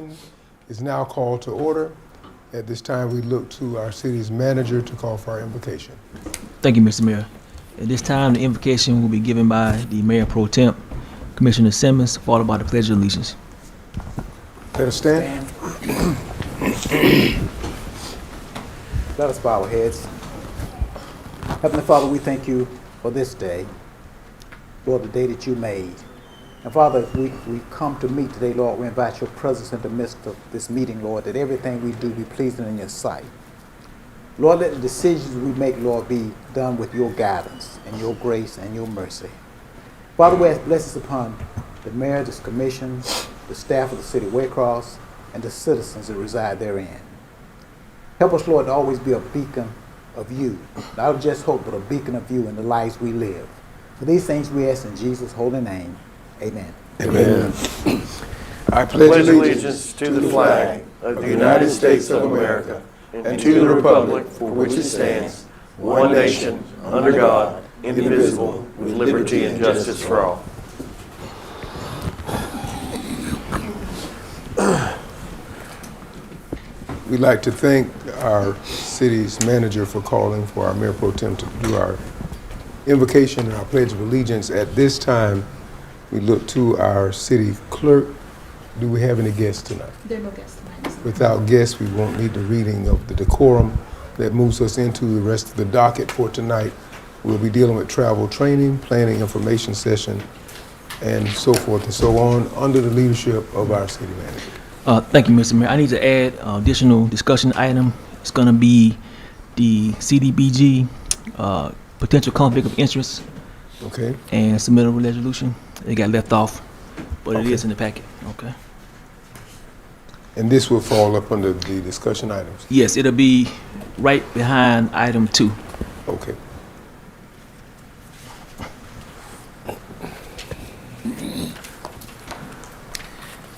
session is now called to order. At this time, we look to our city's manager to call for our invocation. Thank you, Mr. Mayor. At this time, the invocation will be given by the Mayor Pro Temp, Commissioner Simmons, followed by the Pledge of Allegiance. Let us stand. Let us bow our heads. Heavenly Father, we thank you for this day, Lord, the day that you made. And Father, we come to meet today, Lord. We invite your presence in the midst of this meeting, Lord, that everything we do be pleasing in your sight. Lord, let the decisions we make, Lord, be done with your guidance and your grace and your mercy. Father, we ask blessings upon the mayor, this commission, the staff of the city of Waycross, and the citizens that reside therein. Help us, Lord, to always be a beacon of you, not just hope, but a beacon of you in the lives we live. For these things we ask in Jesus' holy name. Amen. Amen. I pledge allegiance to the flag of the United States of America and to the republic for which it stands, one nation, under God, indivisible, with liberty and justice for all. We'd like to thank our city's manager for calling for our Mayor Pro Tem to do our invocation and our Pledge of Allegiance. At this time, we look to our city clerk. Do we have any guests tonight? There are no guests tonight. Without guests, we won't need the reading of the decorum. That moves us into the rest of the docket for tonight. We'll be dealing with travel training, planning information session, and so forth and so on, under the leadership of our city manager. Thank you, Mr. Mayor. I need to add additional discussion item. It's going to be the CDBG potential conflict of interest Okay. and submittal resolution. It got left off, but it Okay. is in the packet. Okay. And this will fall up under the discussion items. Yes, it'll be right behind item 2. Okay.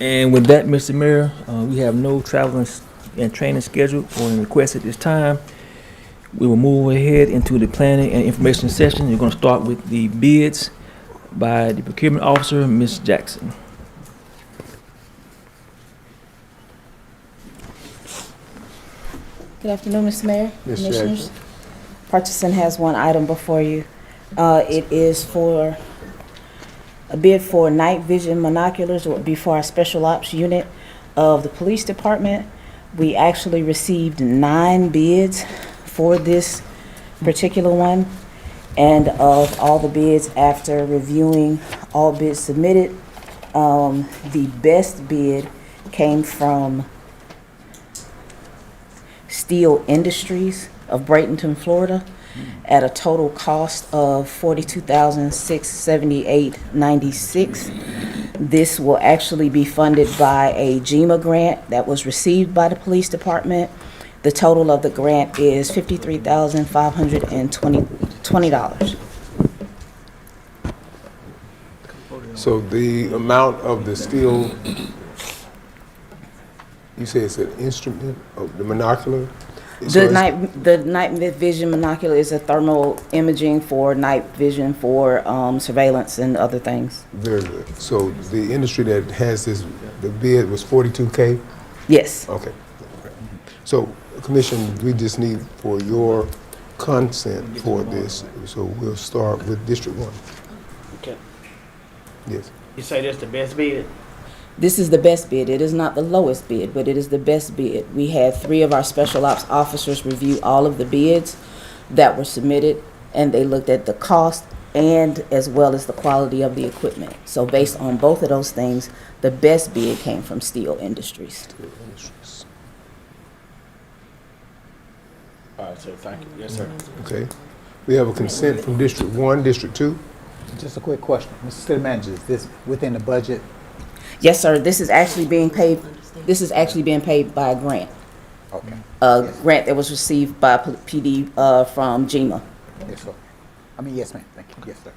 And with that, Mr. Mayor, we have no travel and training scheduled or request at this time. We will move ahead into the planning and information session. You're going to start with the bids by the procurement officer, Ms. Jackson. Good afternoon, Mr. Mayor, Ms. Commissioners. Jackson. Purchasing has one item before you. It is for a bid for night vision monoculars. It would be for our special ops unit of the police department. We actually received 9 bids for this particular one. And of all the bids, after reviewing all bids submitted, the best bid came from Steel Industries of Bradenton, Florida, at a total cost of $42,678.96. This will actually be funded by a GEMA grant that was received by the police department. The total of the grant is $53,520. So the amount of the steel, you say it's an instrument of the monocular? So The night vision monocular is a thermal imaging for night vision for surveillance and other things. Very good. So the industry that has this, the bid was $42K? Yes. Okay. So, Commission, we just need for your consent for this. So we'll start with District 1. Okay. Yes. You say that's the best bid? This is the best bid. It is not the lowest bid, but it is the best bid. We had 3 of our special ops officers review all of the bids that were submitted, and they looked at the cost and as well as the quality of the equipment. So based on both of those things, the best bid came from Steel Industries. All right, sir, thank you. Yes, sir. Okay. We have a consent from District 1, District 2. Just a quick question. Mr. City Manager, is this within the budget? Yes, sir. This is actually being paid. This is actually being paid by a grant. Okay. A grant that was received by PD from GEMA. Yes, sir. Yes, ma'am. Thank you. Yes, sir.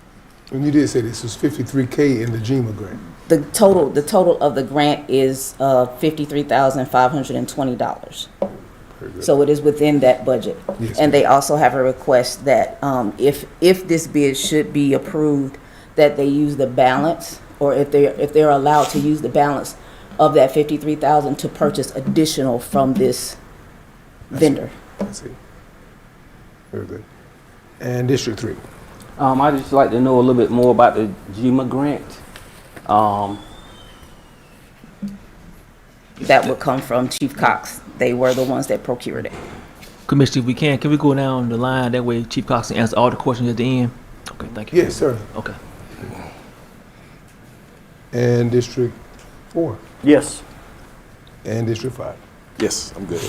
And you did say this was $53K in the GEMA grant. The total of the grant is $53,520. Very good. So it is within that budget. Yes, And they also have a request that if this bid should be approved, that they use the balance, or if they're allowed to use the balance of that 53,000 to purchase additional from this vendor. I see. Very good. And District 3? I'd just like to know a little bit more about the GMA grant. That would come from Chief Cox. They were the ones that procured it. Commissioner, if we can we go down the line? That way Chief Cox can answer all the questions at the end. Okay, thank you. Yes, sir. Okay. And District 4? Yes. And District 5? Yes, I'm good.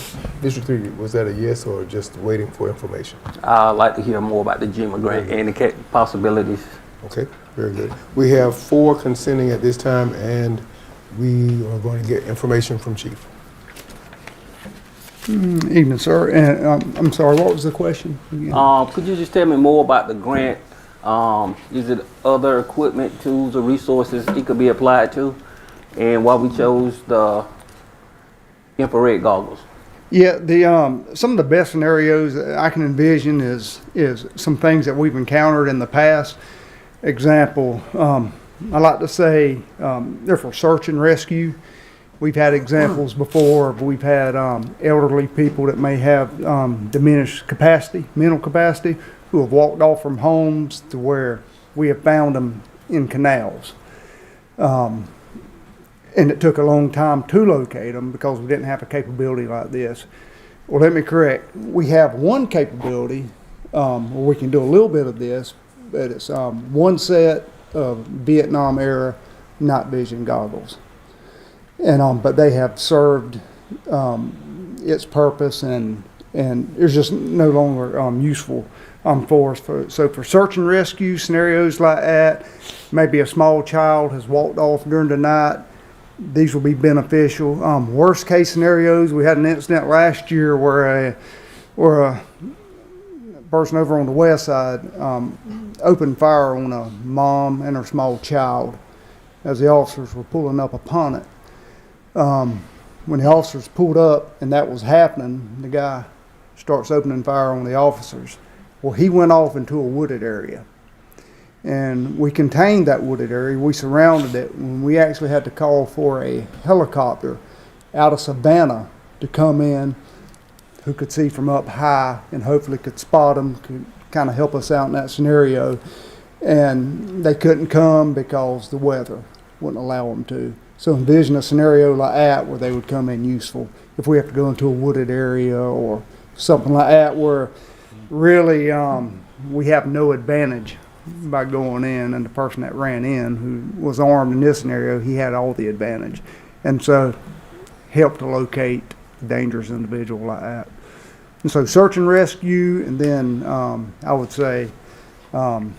District 3, was that a yes or just waiting for information? I'd like to hear more about the GMA grant and the possibilities. Okay, very good. We have 4 consenting at this time, and we are going to get information from Chief. Evening, sir. And I'm sorry, what was the question again? Could you just tell me more about the grant? Is it other equipment, tools, or resources it could be applied to? And why we chose the infrared goggles? Yeah, some of the best scenarios that I can envision is some things that we've encountered in the past. Example, I like to say they're for search and rescue. We've had examples before. We've had elderly people that may have diminished capacity, mental capacity, who have walked off from homes to where we have found them in canals. And it took a long time to locate them because we didn't have a capability like this. Well, let me correct. We have one capability where we can do a little bit of this, but it's one set of Vietnam era night vision goggles. And but they have served its purpose, and it's just no longer useful for us. So for search and rescue scenarios like that, maybe a small child has walked off during the night, these will be beneficial. Worst case scenarios, we had an incident last year where a person over on the west side opened fire on a mom and her small child as the officers were pulling up upon it. When the officers pulled up and that was happening, the guy starts opening fire on the officers. Well, he went off into a wooded area. And we contained that wooded area. We surrounded it. When we actually had to call for a helicopter out of Savannah to come in, who could see from up high and hopefully could spot them, could kind of help us out in that scenario. And they couldn't come because the weather wouldn't allow them to. So envision a scenario like that where they would come in useful. If we have to go into a wooded area or something like that where really we have no advantage by going in, and the person that ran in, who was armed in this scenario, he had all the advantage. And so help to locate a dangerous individual like that. And so search and rescue, and then I would say armed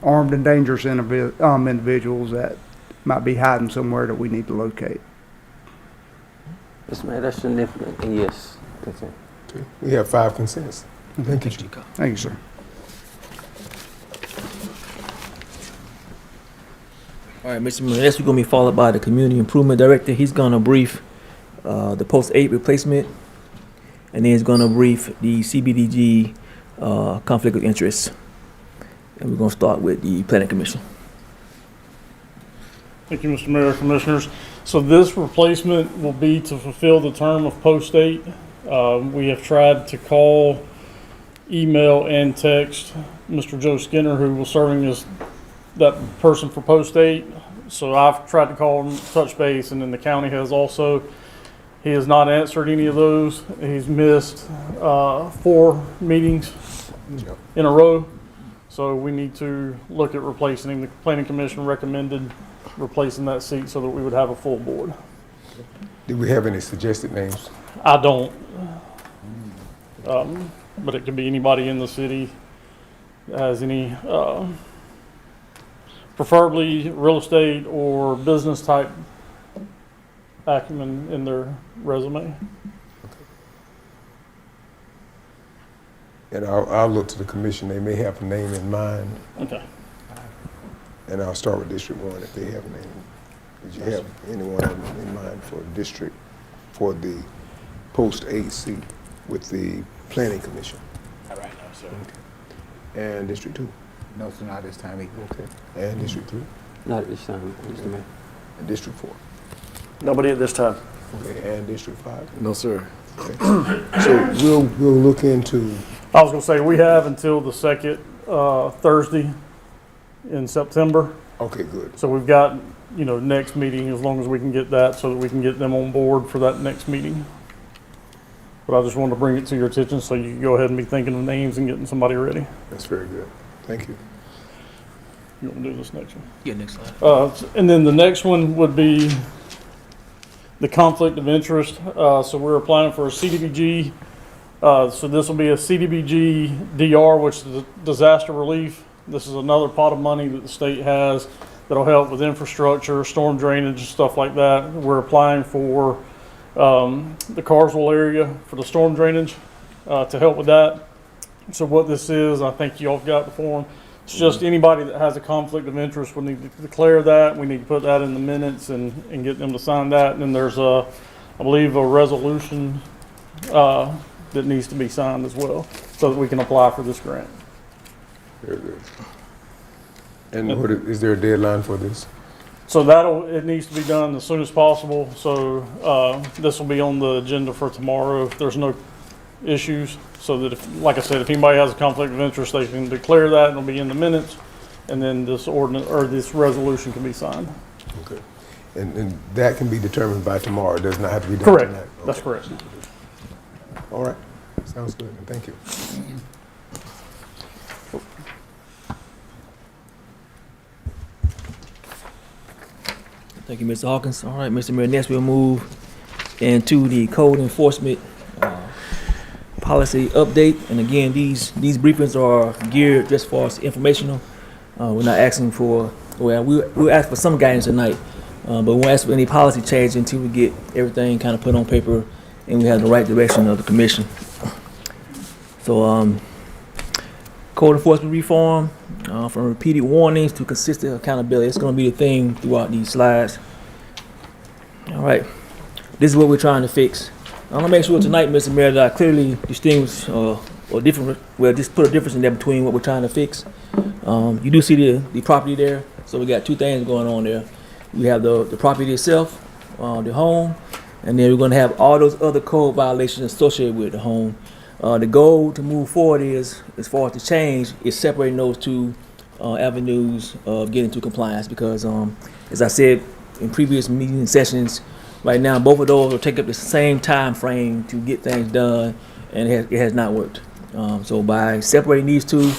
and dangerous individuals that might be hiding somewhere that we need to locate. Yes, man, that's significant. And yes, that's it. Okay. We have 5 consents. Thank you, Chief. Thank you, sir. All right, Mr. Miller, next we're gonna be followed by the Community Improvement Director. He's gonna brief the post-8 replacement, and then he's gonna brief the CBDG conflict of interest. And we're gonna start with the Planning Commission. Thank you, Mr. Mayor, Commissioners. So this replacement will be to fulfill the term of Post 8. We have tried to call, email, and text Mr. Joe Skinner, who was serving as that person for Post 8. So I've tried to call him, touch base, and then the county has also. He has not answered any of those. He's missed 4 meetings in a row. So we need to look at replacing him. The Planning Commission recommended replacing that seat so that we would have a full board. Do we have any suggested names? I don't. But it could be anybody in the city that has any, preferably real estate or business type acumen in their resume. And I'll look to the commission. They may have a name in mind, Okay. and I'll start with District 1 if they have a name. Did you have anyone in mind for district, for the post-8 seat with the Planning Commission? All right, no, sir. And District 2? No, sir, not this time either. Okay. And District 3? Not at this time, Mr. Mayor. And District 4? Nobody at this time. Okay, and District 5. No, sir. So we'll look into, I was gonna say, we have until the second Thursday in September. okay, good. So we've got, next meeting, as long as we can get that, so that we can get them on board for that next meeting. But I just wanted to bring it to your attention so you can go ahead and be thinking of names and getting somebody ready. That's very good. Thank you. You want to do this next one? Yeah, next slide. And then the next one would be the conflict of interest. So we're applying for a CDBG. So this will be a CDBG DR, which is disaster relief. This is another pot of money that the state has that'll help with infrastructure, storm drainage, and stuff like that. We're applying for the Carswell area for the storm drainage to help with that. So what this is, I think you all got the form. It's just anybody that has a conflict of interest will need to declare that. We need to put that in the minutes and get them to sign that. And then there's I believe, a resolution that needs to be signed as well so that we can apply for this grant. Very good. And is there a deadline for this? So it needs to be done as soon as possible. So this will be on the agenda for tomorrow if there's no issues. So that like I said, if anybody has a conflict of interest, they can declare that and it'll be in the minutes. And then this ordinance or this resolution can be signed. Okay. And that can be determined by tomorrow. It does not have to be done Correct. tonight. That's Okay. correct. All right. Sounds good. Thank you. Thank you, Mr. Hawkins. All right, Mr. Mayor, next we'll move into the code enforcement policy update. And again, these briefings are geared just for us informational. We're not asking for, well, we'll ask for some guidance tonight, but we won't ask for any policy change until we get everything kind of put on paper and we have the right direction of the commission. So, code enforcement reform, from repeated warnings to consistent accountability. It's going to be the theme throughout these slides. All right, this is what we're trying to fix. I want to make sure tonight, Mr. Mayor, that I clearly distinguish or different. Well, just put a difference in there between what we're trying to fix. You do see the property there, so we got two things going on there. We have the property itself, the home, and then we're going to have all those other code violations associated with the home. The goal to move forward is, as far as the change, is separating those two avenues of getting to compliance because, as I said in previous meeting sessions, right now both of those will take up the same time frame to get things done, and it has not worked. So by separating these two,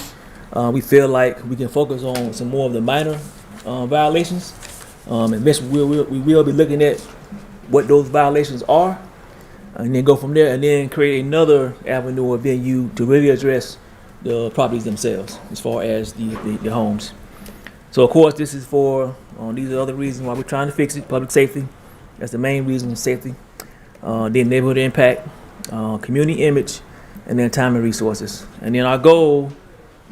we feel like we can focus on some more of the minor violations. And eventually we will be looking at what those violations are, and then go from there and then create another avenue or venue to really address the properties themselves as far as the homes. So of course this is for, these are other reasons why we're trying to fix it. Public safety, that's the main reason, safety. Then neighborhood impact, community image, and then time and resources. And then our goal,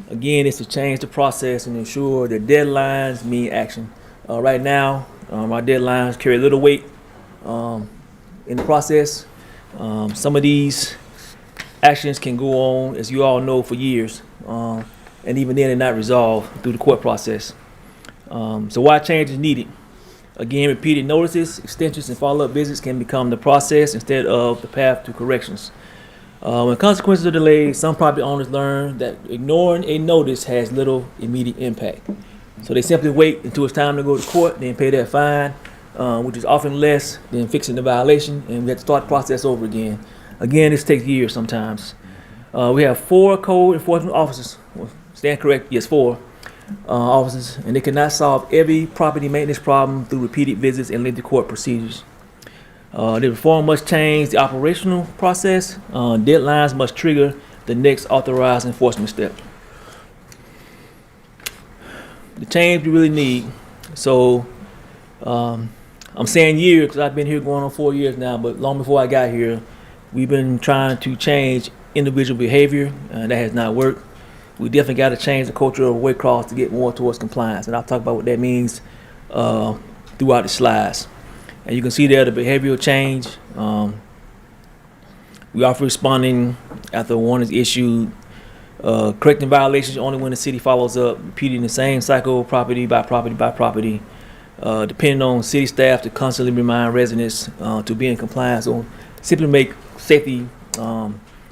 again, is to change the process and ensure that deadlines mean action. Right now, our deadlines carry little weight in the process. Some of these actions can go on, as you all know, for years, and even then they're not resolved through the court process. So why change is needed? Again, repeated notices, extensions, and follow-up visits can become the process instead of the path to corrections. When consequences are delayed, some property owners learn that ignoring a notice has little immediate impact. So they simply wait until it's time to go to court, then pay that fine, which is often less than fixing the violation, and we have to start the process over again. Again, this takes years sometimes. We have 4 code enforcement officers. Well, stand correct, yes, 4 officers, and they cannot solve every property maintenance problem through repeated visits and lengthy court procedures. The reform must change the operational process. Deadlines must trigger the next authorized enforcement step. The change we really need. So I'm saying years because I've been here going on 4 years now, but long before I got here, we've been trying to change individual behavior, and that has not worked. We definitely got to change the culture of Waycross to get more towards compliance, and I'll talk about what that means throughout the slides. And you can see there the behavioral change. We offer responding after a warning is issued, correcting violations only when the city follows up, repeating the same cycle property by property by property, depending on city staff to constantly remind residents to be in compliance or simply make safety,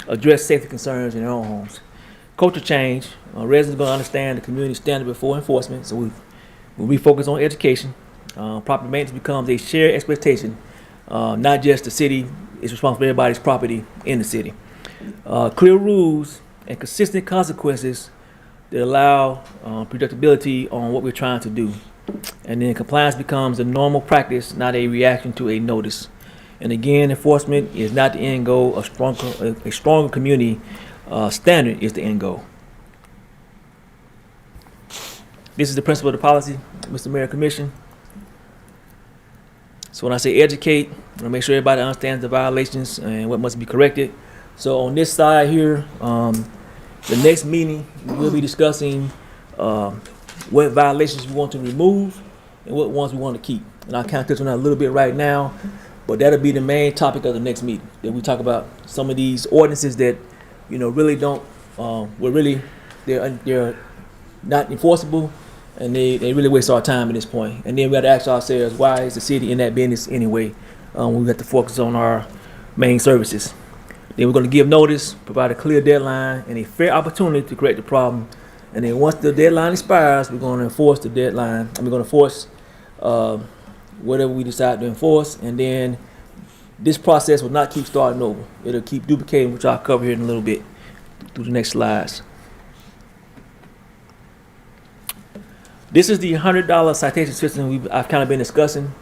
address safety concerns in their own homes. Culture change, residents are going to understand the community standard before enforcement, so we focus on education. Property maintenance becomes a shared expectation, not just the city is responsible for everybody's property in the city. Clear rules and consistent consequences that allow predictability on what we're trying to do. And then compliance becomes a normal practice, not a reaction to a notice. And again, enforcement is not the end goal. A stronger community standard is the end goal. This is the principle of the policy, Mr. Mayor, Commission. So when I say educate, I want to make sure everybody understands the violations and what must be corrected. So on this side here, the next meeting, we'll be discussing what violations we want to remove and what ones we want to keep. And I'll kind of touch on that a little bit right now, but that'll be the main topic of the next meeting. That we talk about some of these ordinances that, really don't, they're not enforceable, and they really waste our time at this point. And then we got to ask ourselves, why is the city in that business anyway? We got to focus on our main services. Then we're going to give notice, provide a clear deadline, and a fair opportunity to correct the problem. And then once the deadline expires, we're going to enforce the deadline. And we're going to force whatever we decide to enforce. And then this process will not keep starting over. It'll keep duplicating, which I'll cover here in a little bit through the next slides. This is the $100 citation system I've kind of been discussing.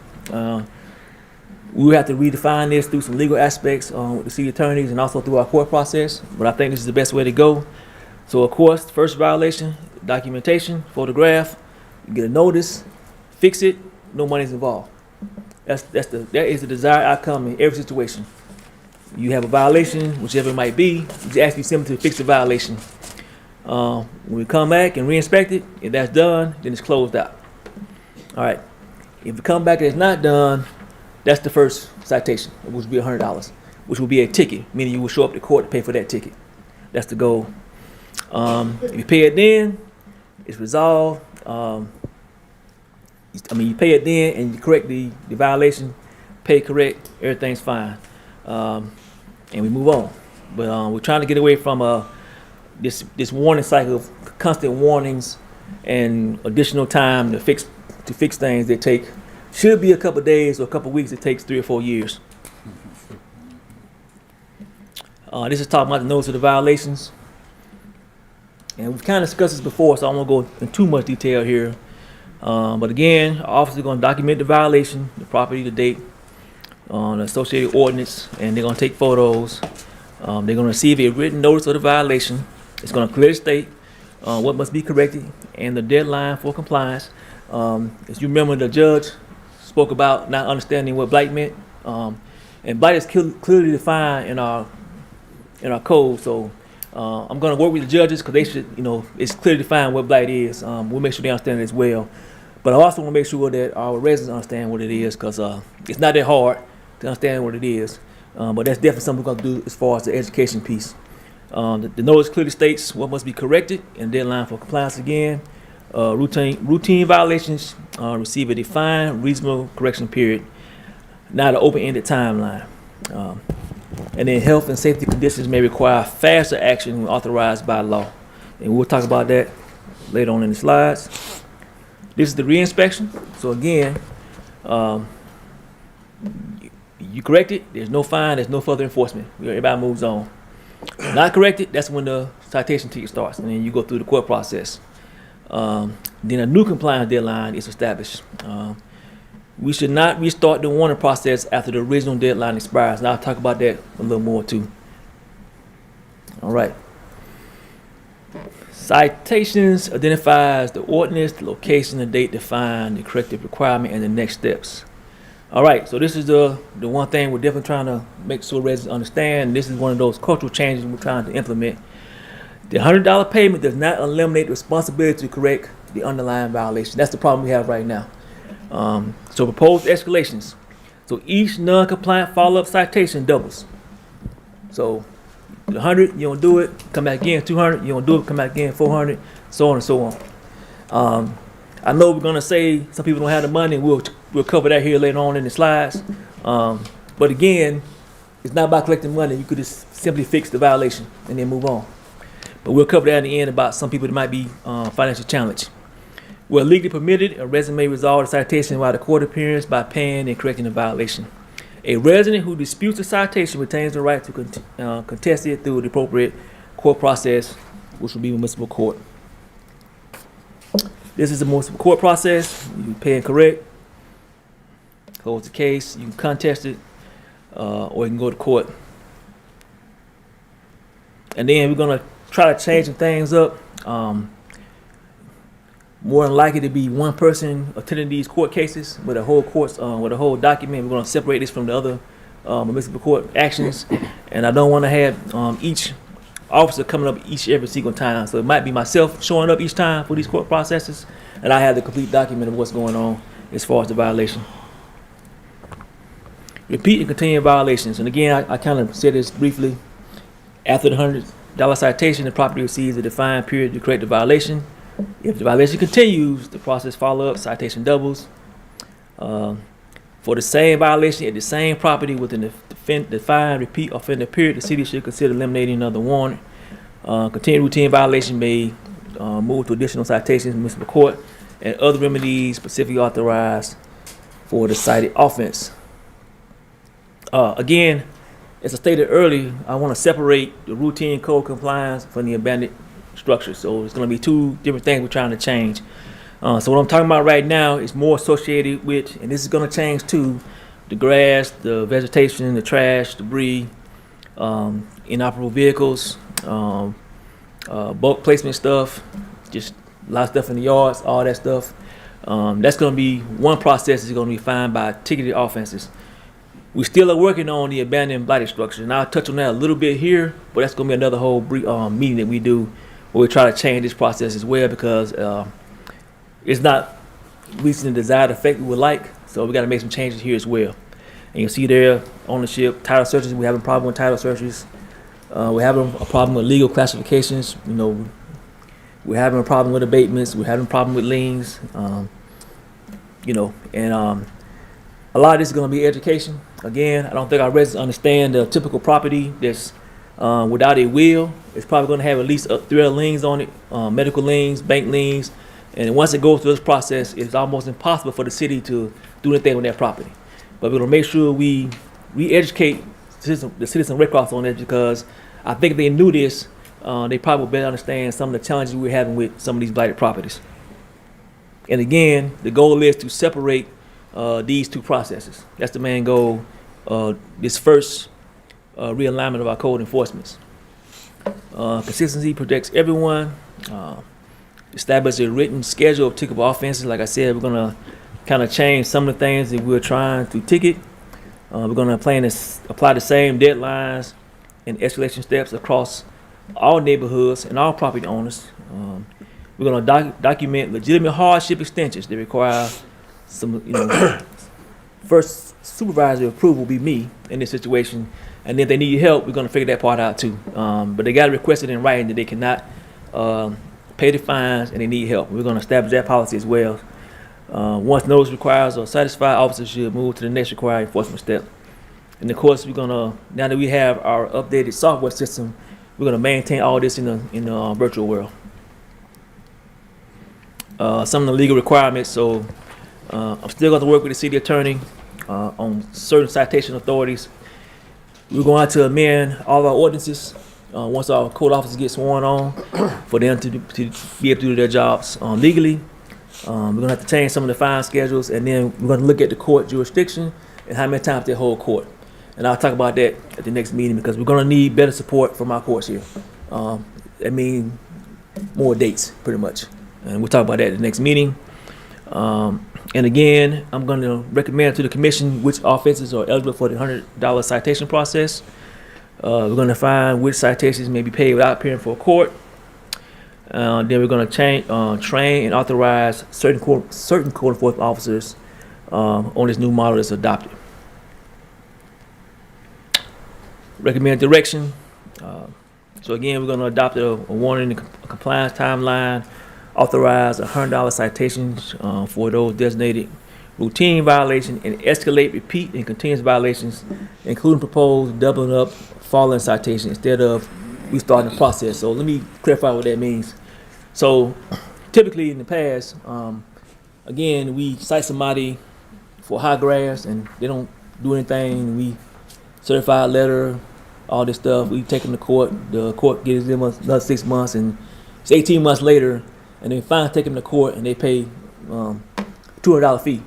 We will have to redefine this through some legal aspects with the city attorneys and also through our court process, but I think this is the best way to go. So of course, first violation, documentation, photograph, you get a notice, fix it, no money's involved. That is the desired outcome in every situation. You have a violation, whichever it might be, you just ask you simply to fix the violation. When we come back and re-inspect it, if that's done, then it's closed out. All right. If we come back and it's not done, that's the first citation, which would be $100, which will be a ticket, meaning you will show up to court to pay for that ticket. That's the goal. If you pay it then, it's resolved. You pay it then and you correct the violation, pay correct, everything's fine. And we move on. But we're trying to get away from this warning cycle of constant warnings and additional time to fix things that should be a couple of days or a couple of weeks. It takes 3 or 4 years. This is talking about the notice of the violations. And we've kind of discussed this before, so I won't go in too much detail here. But again, our officers are going to document the violation, the property, the date, the associated ordinance, and they're going to take photos. They're going to receive a written notice of the violation. It's going to clearly state what must be corrected and the deadline for compliance. As you remember, the judge spoke about not understanding what blight meant, and blight is clearly defined in our code. So I'm going to work with the judges because they should, it's clearly defined what blight is. We'll make sure they understand it as well. But I also want to make sure that our residents understand what it is, because it's not that hard to understand what it is. But that's definitely something we're going to do as far as the education piece. The notice clearly states what must be corrected and deadline for compliance again. Routine violations receive a defined, reasonable correction period, not an open-ended timeline. And then health and safety conditions may require faster action when authorized by law. And we'll talk about that later on in the slides. This is the re-inspection. So again, you correct it, there's no fine, there's no further enforcement. Everybody moves on. Not corrected, that's when the citation ticket starts, and then you go through the court process. Then a new compliance deadline is established. We should not restart the warning process after the original deadline expires. And I'll talk about that a little more too. All right. Citations identifies the ordinance, the location, the date defined, the corrective requirement, and the next steps. All right, so this is the one thing we're definitely trying to make sure residents understand. This is one of those cultural changes we're trying to implement. The $100 payment does not eliminate the responsibility to correct the underlying violation. That's the problem we have right now. So proposed escalations. So each non-compliant follow-up citation doubles. So 100, you don't do it, come back again. 200, you don't do it, come back again. 400, so on and so on. I know we're gonna say some people don't have the money, and we'll cover that here later on in the slides. But again, it's not about collecting money. You could just simply fix the violation and then move on. But we'll cover that in the end about some people that might be financially challenged. Where legally permitted, a resident may resolve the citation while the court appearance by paying and correcting the violation. A resident who disputes a citation retains the right to contest it through the appropriate court process, which will be municipal court. This is the municipal court process. You pay and correct, close the case, you can contest it, or you can go to court. And then we're gonna try to change some things up. More than likely to be one person attending these court cases with a whole course, with a whole document. We're going to separate this from the other municipal court actions, and I don't want to have each officer coming up every single time. So it might be myself showing up each time for these court processes, and I have the complete document of what's going on as far as the violation. Repeat and continue violations, and again, I kind of said this briefly. After the $100 citation, the property receives a defined period to correct the violation. If the violation continues, the process follow-up, citation doubles. For the same violation at the same property within the defined repeat offender period, the city should consider eliminating another warrant. Continued routine violation may move to additional citations in municipal court and other remedies specifically authorized for the cited offense. Again, as I stated earlier, I want to separate the routine code compliance from the abandoned structure. So it's going to be two different things we're trying to change. So what I'm talking about right now is more associated with, and this is going to change too, the grass, the vegetation, the trash, debris, inoperable vehicles, bulk placement stuff, just a lot of stuff in the yards, all that stuff. That's going to be one process is going to be fined by ticketed offenses. We still are working on the abandoned blighted structures, and I'll touch on that a little bit here, but that's going to be another whole meeting that we do where we try to change this process as well, because it's not reaching the desired effect we would like, so we got to make some changes here as well. And you'll see there, ownership, title searches, we have a problem with title searches. We're having a problem with legal classifications. You know, we're having a problem with abatements. We're having a problem with liens. You know, and a lot of this is going to be education. Again, I don't think our residents understand the typical property that's without a will. It's probably going to have at least 3 other liens on it, medical liens, bank liens. And once it goes through this process, it's almost impossible for the city to do anything with that property. But we're going to make sure we educate the citizen Red Cross on it, because I think if they knew this, they probably would better understand some of the challenges we're having with some of these blighted properties. And again, the goal is to separate these two processes. That's the main goal. This first realignment of our code enforcements. Consistency protects everyone. Establish a written schedule of ticketable offenses. Like I said, we're gonna kind of change some of the things that we're trying to ticket. We're gonna plan to apply the same deadlines and escalation steps across all neighborhoods and all property owners. We're gonna document legitimate hardship extensions that require some, first supervisory approval will be me in this situation, and if they need help, we're gonna figure that part out too. But they gotta request it in writing that they cannot pay the fines and they need help. We're gonna establish that policy as well. Once those requires are satisfied, officers should move to the next required enforcement step. And of course, we're gonna, now that we have our updated software system, we're gonna maintain all this in the virtual world. Some of the legal requirements. So I'm still going to work with the city attorney on certain citation authorities. We're going to amend all our ordinances once our code officers get sworn on for them to be able to do their jobs legally. We're going to have to change some of the fine schedules, and then we're going to look at the court jurisdiction and how many times they hold court. And I'll talk about that at the next meeting, because we're going to need better support from our courts here. I mean, more dates, pretty much. And we'll talk about that at the next meeting. And again, I'm going to recommend to the commission which offenses are eligible for the $100 citation process. We're going to find which citations may be paid without appearing for a court. Then we're going to train and authorize certain code enforcement officers on this new model that's adopted. Recommend direction. So again, we're going to adopt a warning and compliance timeline. authorize $100 citations for those designated routine violations and escalate repeat and continuous violations, including proposed doubling up following citation instead of restarting the process. So let me clarify what that means. So typically in the past, again, we cite somebody for high grass and they don't do anything. We certify a letter, all this stuff. We take them to court. The court gives them another 6 months, and it's 18 months later, and they finally take them to court and they pay $200 fee.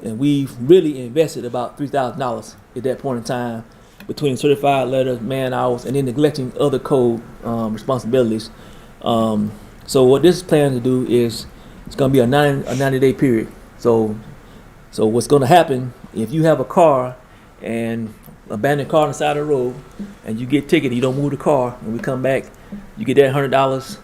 And we've really invested about $3,000 at that point in time between certified letters, man hours, and then neglecting other code responsibilities. So what this is planning to do is it's going to be a 90-day period. So what's going to happen if you have a car and abandoned car on the side of the road and you get ticketed, you don't move the car, and we come back, you get that $100.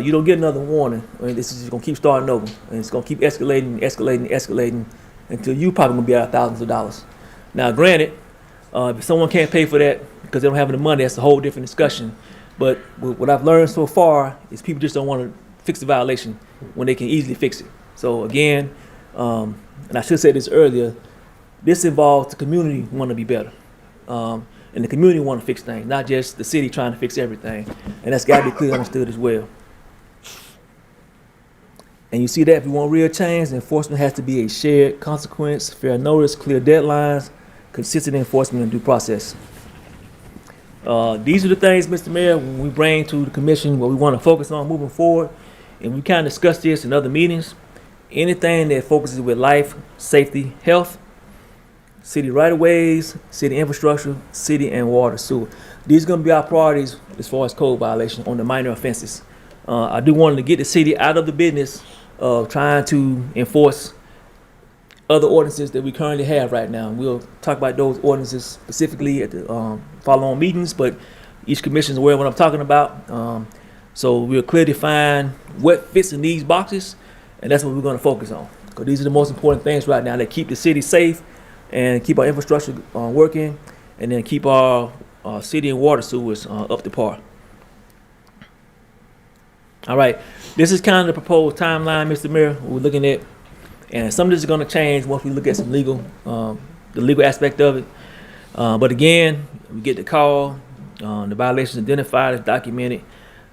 You don't get another warning. I mean, this is just going to keep starting over, and it's going to keep escalating until you probably going to be out of thousands of dollars. Now, granted, if someone can't pay for that because they don't have the money, that's a whole different discussion. But what I've learned so far is people just don't want to fix the violation when they can easily fix it. So again, and I should say this earlier, this involves the community want to be better. And the community want to fix things, not just the city trying to fix everything. And that's got to be clearly understood as well. And you see that if you want real change, enforcement has to be a shared consequence, fair notice, clear deadlines, consistent enforcement, and due process. These are the things, Mr. Mayor, when we bring to the commission what we want to focus on moving forward. And we kind of discussed this in other meetings. Anything that focuses with life, safety, health, city right-of-ways, city infrastructure, city and water, sewer. These are going to be our priorities as far as code violation on the minor offenses. I do want to get the city out of the business of trying to enforce other ordinances that we currently have right now. We'll talk about those ordinances specifically at the follow-on meetings, but each commission is aware of what I'm talking about. So we'll clearly define what fits in these boxes, and that's what we're going to focus on. Because these are the most important things right now that keep the city safe and keep our infrastructure working, and then keep our city and water sewers up to par. All right, this is kind of the proposed timeline, Mr. Mayor, we're looking at. And some of this is going to change once we look at some legal, the legal aspect of it. But again, we get the call, the violation is identified, is documented.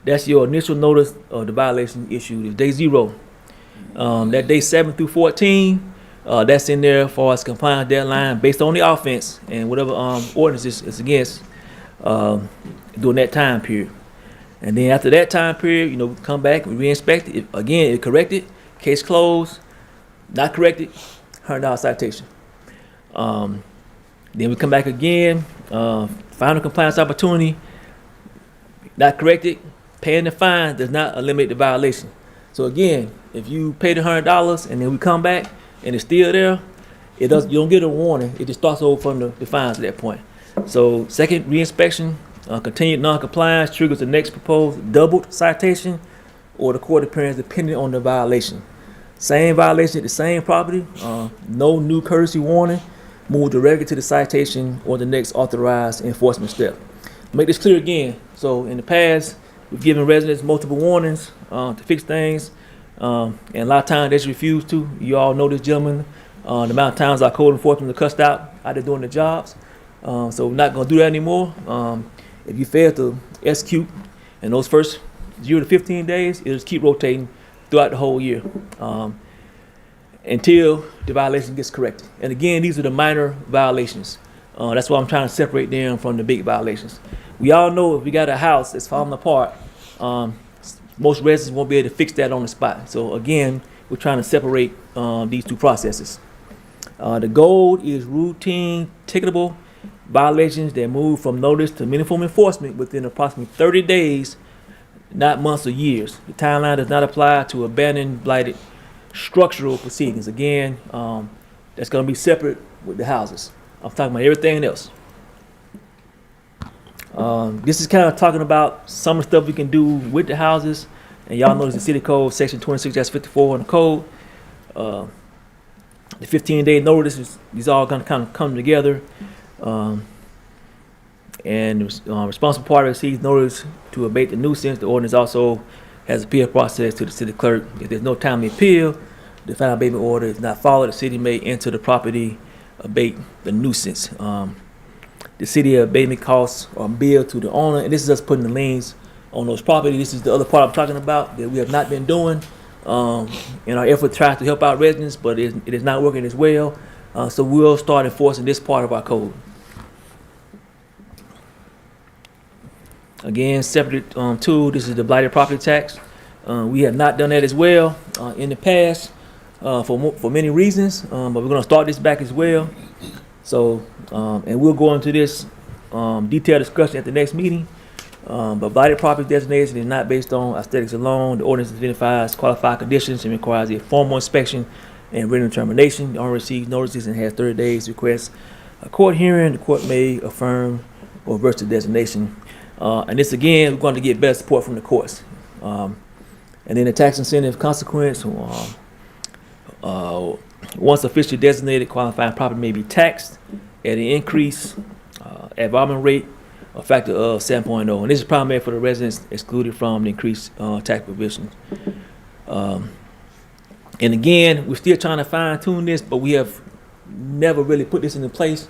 That's your initial notice of the violation issued. It's day 0. That day 7 through 14, that's in there for as compliance deadline based on the offense and whatever ordinance is against during that time period. And then after that time period, we come back, we re-inspect it. Again, it corrected, case closed. Not corrected, $100 citation. Then we come back again, final compliance opportunity, not corrected, paying the fine does not eliminate the violation. So again, if you pay the $100 and then we come back and it's still there, you don't get a warning, it just starts over from the fines at that point. So second reinspection, continued non-compliance triggers the next proposed doubled citation or the court appearance depending on the violation. Same violation at the same property, no new courtesy warning, move directly to the citation or the next authorized enforcement step. Make this clear again. So in the past, we've given residents multiple warnings to fix things, and a lot of times they just refuse to. You all know this gentleman, the amount of times our code enforcement are cussed out there doing their jobs. So we're not going to do that anymore. If you fail to execute in those first 0 to 15 days, it'll just keep rotating throughout the whole year until the violation gets corrected. And again, these are the minor violations. That's why I'm trying to separate them from the big violations. We all know if we got a house that's falling apart, most residents won't be able to fix that on the spot. So again, we're trying to separate these two processes. The goal is routine, ticketable violations that move from notice to meaningful enforcement within approximately 30 days, not months or years. The timeline does not apply to abandoned, blighted structural proceedings. Again, that's going to be separate with the houses. I'm talking about everything else. This is kind of talking about some of the stuff we can do with the houses. And y'all know the city code, section 26-54 in the code. The 15-day notice, these all going to kind of come together. And the responsible party receives notice to abate the nuisance. The ordinance also has appeal process to the city clerk. If there's no timely appeal, the final abatement order is not followed, the city may enter the property, abate the nuisance. The city abatement costs are billed to the owner, and this is us putting the liens on those properties. This is the other part I'm talking about that we have not been doing in our effort to try to help out residents, but it is not working as well. So we'll start enforcing this part of our code. Again, separate tool, this is the blighted property tax. We have not done that as well in the past for many reasons, but we're gonna start this back as well. So, and we'll go into this detailed discussion at the next meeting. But blighted property designation is not based on aesthetics alone. The ordinance identifies qualified conditions and requires a formal inspection and written determination. The owner receives notices and has 30 days to request a court hearing. The court may affirm or reverse the designation. And this again, we're going to get better support from the courts. And then the tax incentive consequence, once officially designated, qualifying property may be taxed at an increased involvement rate, a factor of 7.0. And this is primarily for the residents excluded from the increased tax provisions. And again, we're still trying to fine tune this, but we have never really put this into place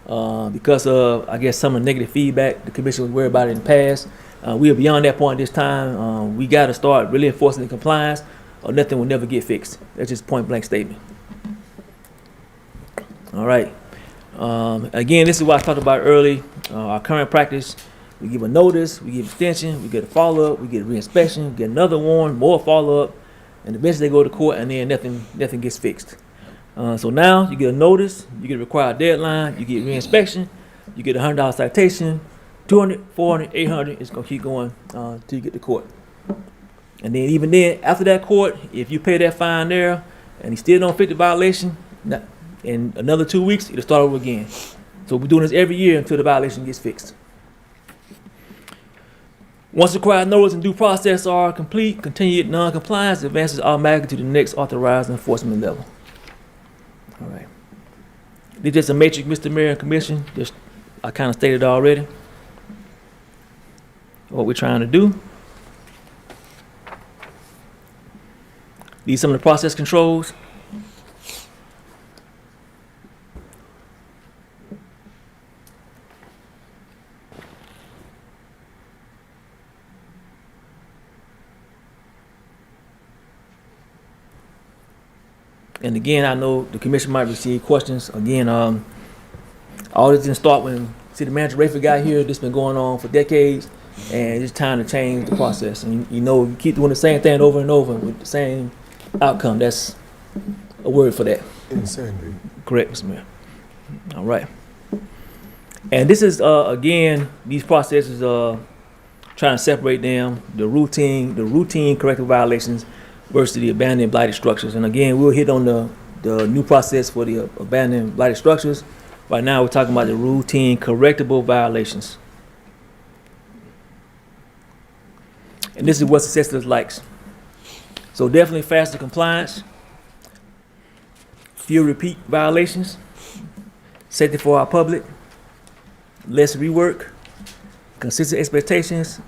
because of, I guess, some of the negative feedback the commission was worried about in the past. We are beyond that point this time. We got to start really enforcing the compliance or nothing will never get fixed. That's just a point blank statement. All right. Again, this is what I talked about early. Our current practice, we give a notice, we give extension, we get a follow-up, we get a reinspection, get another warning, more follow-up, and eventually they go to court and then nothing gets fixed. So now you get a notice, you get a required deadline, you get reinspection, you get a $100 citation, 200, 400, 800, it's gonna keep going till you get to court. And then even then, after that court, if you pay that fine there and you still don't fit the violation, in another 2 weeks, it'll start over again. So we're doing this every year until the violation gets fixed. Once required notice and due process are complete, continued non-compliance advances automatically to the next authorized enforcement level. All right. This is just a matrix, Mr. Mayor and Commission. Just I kind of stated already what we're trying to do. These are some of the process controls. And again, I know the commission might receive questions. Again, all this didn't start when City Manager Rayford got here. This has been going on for decades, and it's time to change the process. And you know, you keep doing the same thing over and over with the same outcome. That's a word for that. Insanity. Correct, Mr. Mayor. All right. And this is, again, these processes, trying to separate them, the routine corrective violations versus the abandoned blighted structures. And again, we'll hit on the new process for the abandoned blighted structures. Right now, we're talking about the routine correctable violations. And this is what success looks like. So definitely faster compliance, fewer repeat violations, safety for our public, less rework, consistent expectations,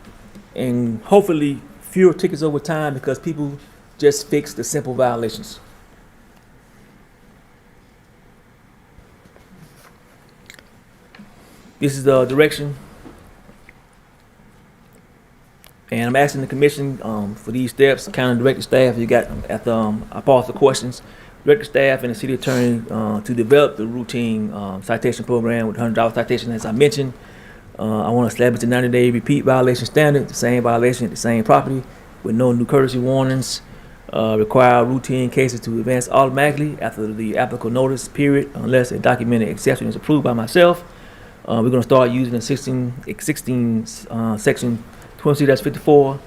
and hopefully fewer tickets over time because people just fix the simple violations. This is the direction. And I'm asking the commission for these steps, kind of direct the staff. You got, after I pause for questions, direct the staff and the city attorney to develop the routine citation program with $100 citation, as I mentioned. I want to establish a 90-day repeat violation standard, the same violation at the same property with no new courtesy warnings. Require routine cases to advance automatically after the applicable notice period unless a documented exception is approved by myself. We're going to start using the 16 section 20-54 for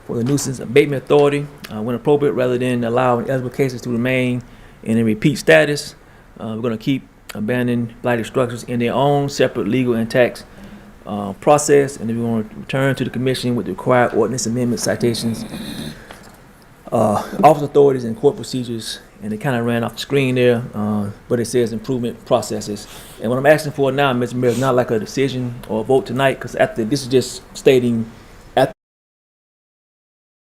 the nuisance abatement authority when appropriate, rather than allowing eligible cases to remain in a repeat status. We're going to keep abandoned blighted structures in their own separate legal and tax process, and then we're going to return to the commission with the required ordinance amendment citations, office authorities, and court procedures. And it kind of ran off the screen there, but it says improvement processes. And what I'm asking for now, Mr. Mayor, is not like a decision or a vote tonight, because after this is just stating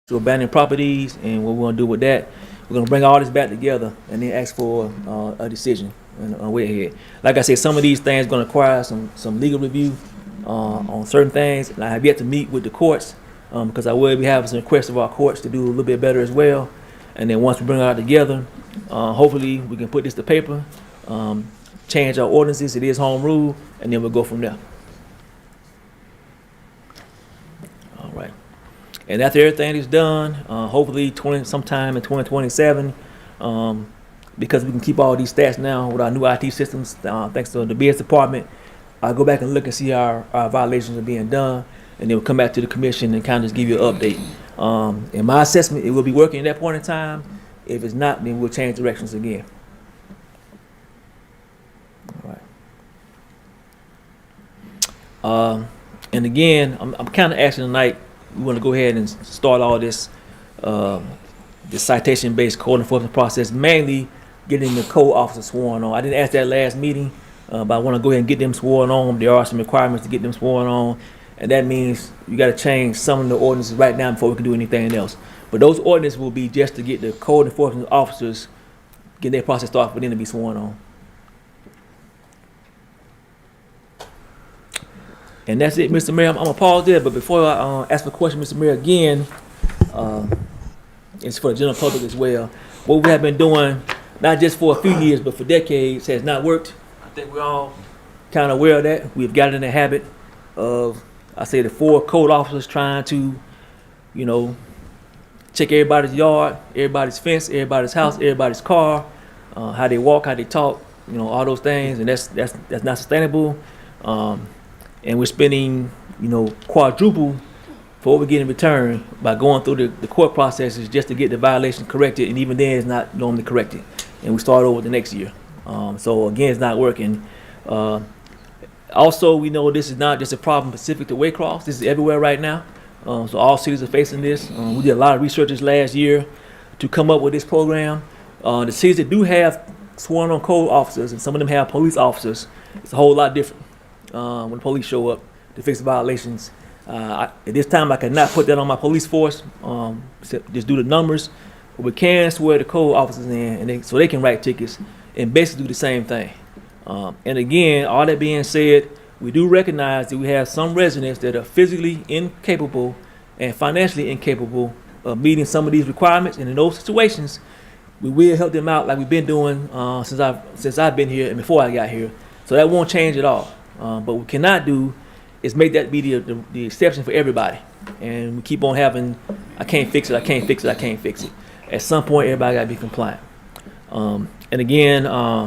to abandoned properties, and what we're gonna do with that, we're gonna bring all this back together and then ask for a decision and a way ahead. Like I said, some of these things gonna require some legal review on certain things, and I have yet to meet with the courts because I will be having some requests of our courts to do a little bit better as well. And then once we bring it all together, hopefully we can put this to paper, change our ordinances. It is home rule, and then we'll go from there. All right. And after everything is done, hopefully sometime in 2027, because we can keep all these stats now with our new IT systems, thanks to the BS department, I'll go back and look and see how our violations are being done, and then we'll come back to the commission and kind of just give you an update. In my assessment, it will be working at that point in time. If it's not, then we'll change directions again. All right. And again, I'm kind of asking tonight, we want to go ahead and start all this this citation-based code enforcement process, mainly getting the code officer sworn on. I didn't ask that last meeting, but I want to go ahead and get them sworn on. There are some requirements to get them sworn on, and that means you got to change some of the ordinances right now before we can do anything else. But those ordinances will be just to get the code enforcement officers, get their process started for them to be sworn on. And that's it, Mr. Mayor. I'm gonna pause there, but before I ask for a question, Mr. Mayor, again, it's for the general public as well. What we have been doing, not just for a few years, but for decades, has not worked. I think we're all kind of aware of that. We've gotten in the habit of, I say, the 4 code officers trying to, you know, check everybody's yard, everybody's fence, everybody's house, everybody's car, how they walk, how they talk, you know, all those things, and that's not sustainable. And we're spending, you know, quadruple for what we get in return by going through the court processes just to get the violation corrected, and even then it's not normally corrected. And we start over the next year. So again, it's not working. Also, we know this is not just a problem specific to Waycross. This is everywhere right now. So all cities are facing this. We did a lot of research this last year to come up with this program. The cities that do have sworn on code officers, and some of them have police officers, it's a whole lot different. When the police show up to fix the violations. At this time, I cannot put that on my police force, just do the numbers. But we can swear the code officers in, and so they can write tickets and basically do the same thing. And again, all that being said, we do recognize that we have some residents that are physically incapable and financially incapable of meeting some of these requirements. And in those situations, we will help them out like we've been doing since I've been here and before I got here. So that won't change at all. But what we cannot do is make that be the exception for everybody. And we keep on having, I can't fix it, I can't fix it, I can't fix it. At some point, everybody got to be compliant. And again,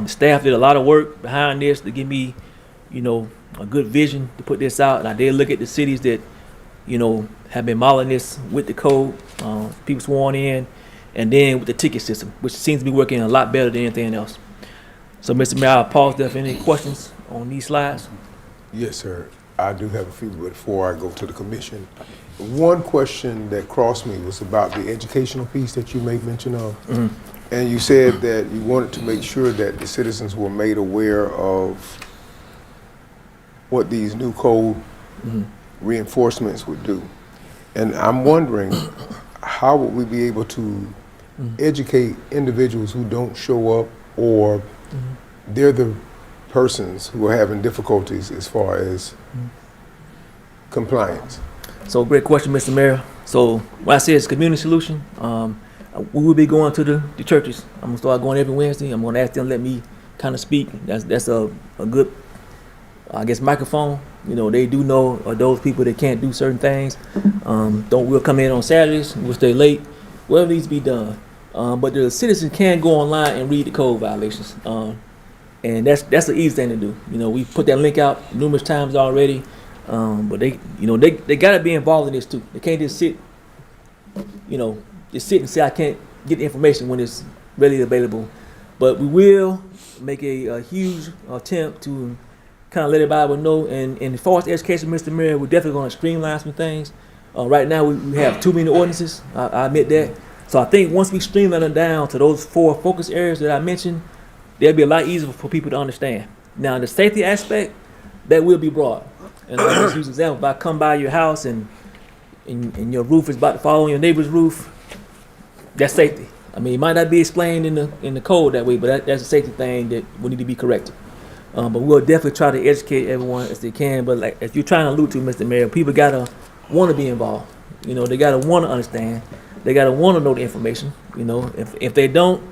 staff did a lot of work behind this to give me, you know, a good vision to put this out. And I did look at the cities that, you know, have been modeling this with the code, people sworn in, and then with the ticket system, which seems to be working a lot better than anything else. So, Mr. Mayor, I'll pause there for any questions on these slides. Yes, sir. I do have a few before I go to the commission. One question that crossed me was about the educational piece that you made mention of. Mm-hmm. And you said that you wanted to make sure that the citizens were made aware of what these new code reinforcements would do. And I'm wondering, how would we be able to educate individuals who don't show up, or they're the persons who are having difficulties as far as compliance? So great question, Mr. Mayor. So when I say it's a community solution, we will be going to the churches. I'm gonna start going every Wednesday. I'm gonna ask them to let me kind of speak. That's a good, I guess, microphone. You know, they do know those people that can't do certain things. We'll come in on Saturdays, we'll stay late, whatever needs to be done. But the citizens can go online and read the code violations. And that's an easy thing to do. You know, we put that link out numerous times already. But they gotta be involved in this too. They can't just sit, and say I can't get the information when it's readily available. But we will make a huge attempt to kind of let everybody know. And as far as education, Mr. Mayor, we're definitely going to streamline some things. Right now we have too many ordinances. I admit that. So I think once we streamline them down to those 4 focus areas that I mentioned, they'll be a lot easier for people to understand. Now the safety aspect, that will be broad. And I'll just use an example. If I come by your house and and your roof is about to fall on your neighbor's roof, that's safety. I mean, it might not be explained in the code that way, but that's a safety thing that will need to be corrected. But we'll definitely try to educate everyone as they can. But like as you're trying to allude to, Mr. Mayor, people gotta want to be involved. You know, they gotta want to understand. They gotta want to know the information. You know, if they don't,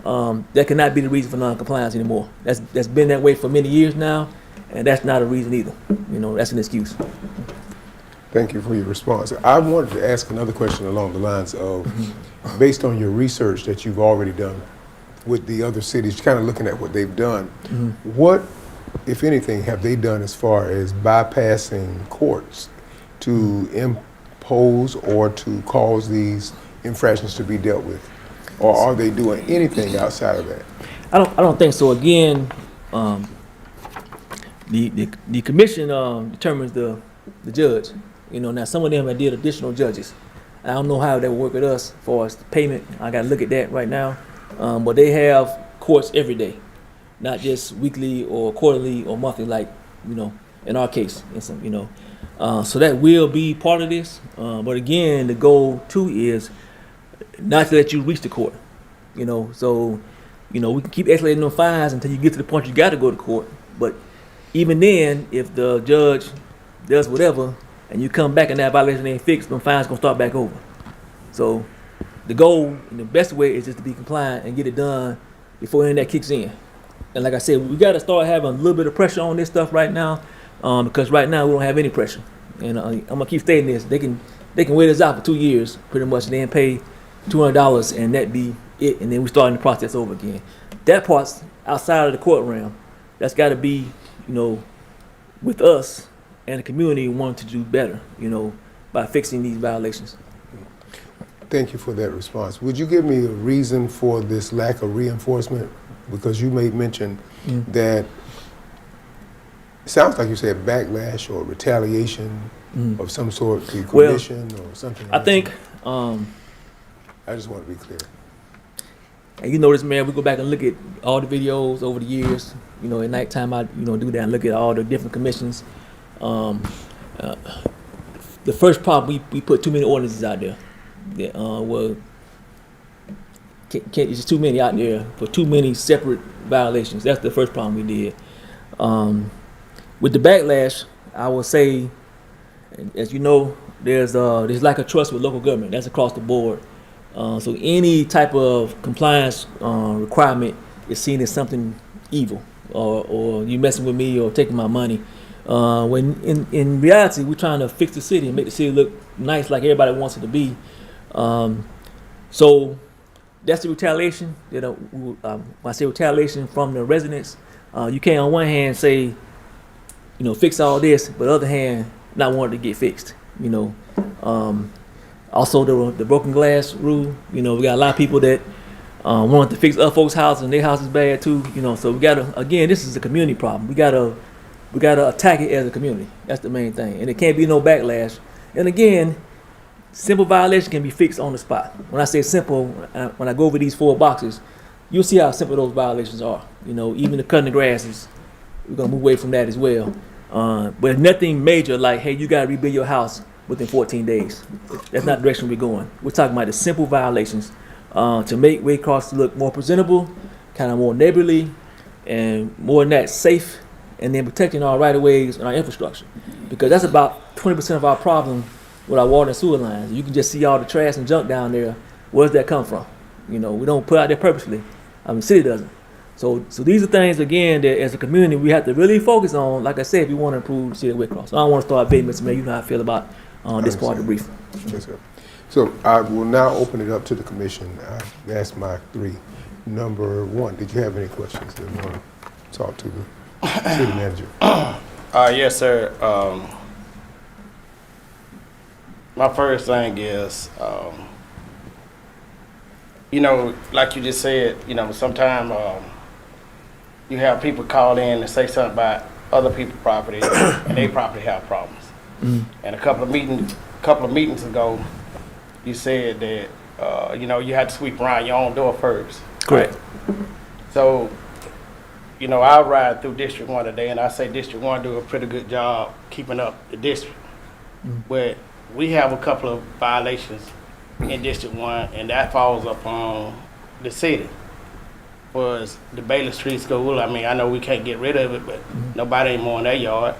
that cannot be the reason for non-compliance anymore. That's been that way for many years now, and that's not a reason either. You know, that's an excuse. Thank you for your response. I wanted to ask another question along the lines of, based on your research that you've already done with the other cities, kind of looking at what they've done, what, if anything, have they done as far as bypassing courts to impose or to cause these infractions to be dealt with? Or are they doing anything outside of that? I don't think so. Again, the commission determines the judge. You know, now some of them have did additional judges. I don't know how that will work with us as far as the payment. I got to look at that right now. But they have courts every day, not just weekly or quarterly or monthly, like, you know, in our case. You know, so that will be part of this. But again, the goal too is not to let you reach the court. You know, so you know we can keep escalating those fines until you get to the point you got to go to court. But even then, if the judge does whatever and you come back and that violation ain't fixed, then fines gonna start back over. So the goal and the best way is just to be compliant and get it done before any of that kicks in. And like I said, we got to start having a little bit of pressure on this stuff right now, because right now we don't have any pressure. And I'm gonna keep stating this: they can wait us out for 2 years, pretty much, and then pay $200, and that be it. And then we starting the process over again. That part's outside of the court realm. That's got to be, you know, with us and the community wanting to do better, you know, by fixing these violations. Thank you for that response. Would you give me a reason for this lack of reinforcement? Because you made mention that it sounds like you said backlash or retaliation of some sort to commission or something. I think, I just want to be clear. and you notice, man, we go back and look at all the videos over the years. You know, at nighttime, I do that and look at all the different commissions. The first problem, we put too many ordinances out there. Well, it's just too many out there for too many separate violations. That's the first problem we did. With the backlash, I will say, as you know, there's lack of trust with local government. That's across the board. So any type of compliance requirement is seen as something evil, or you messing with me or taking my money. When in reality, we're trying to fix the city and make the city look nice like everybody wants it to be. So that's the retaliation. When I say retaliation from the residents, you can't on one hand say, fix all this, but on the other hand, not want it to get fixed. Also the broken glass rule. We got a lot of people that want to fix other folks' houses and their house is bad too. So we gotta, again, this is a community problem. We gotta attack it as a community. That's the main thing, and it can't be no backlash. And again, simple violation can be fixed on the spot. When I say simple, when I go over these 4 boxes, you'll see how simple those violations are. Even the cutting the grass we're gonna move away from that as well. But nothing major like, hey, you gotta rebuild your house within 14 days. That's not the direction we're going. We're talking about the simple violations to make Waycross look more presentable, kind of more neighborly, and more than that, safe, and then protecting our right-of-ways and our infrastructure. Because that's about 20% of our problem with our water and sewer lines. You can just see all the trash and junk down there. Where does that come from? We don't put out there purposely. The city doesn't. So these are things, again, that as a community we have to really focus on. Like I said, if you want to improve the city of Waycross. So I don't want to start debating, Mr. Mayor. You know how I feel about this part of the brief. Yes, sir. So I will now open it up to the commission. I asked my 3. Number 1, did you have any questions that you want to talk to the city manager? Yes, sir. My first thing is, like you just said, sometimes you have people call in and say something about other people's property, and they property have problems. And a couple of meetings ago, you said that you had to sweep around your own door first. Correct. So, I ride through District 1 today, and I say District 1 do a pretty good job keeping up the district. But we have a couple of violations in District 1, and that falls upon the city. Was the Bailey Street School, I mean, I know we can't get rid of it, but nobody ain't mowing their yard.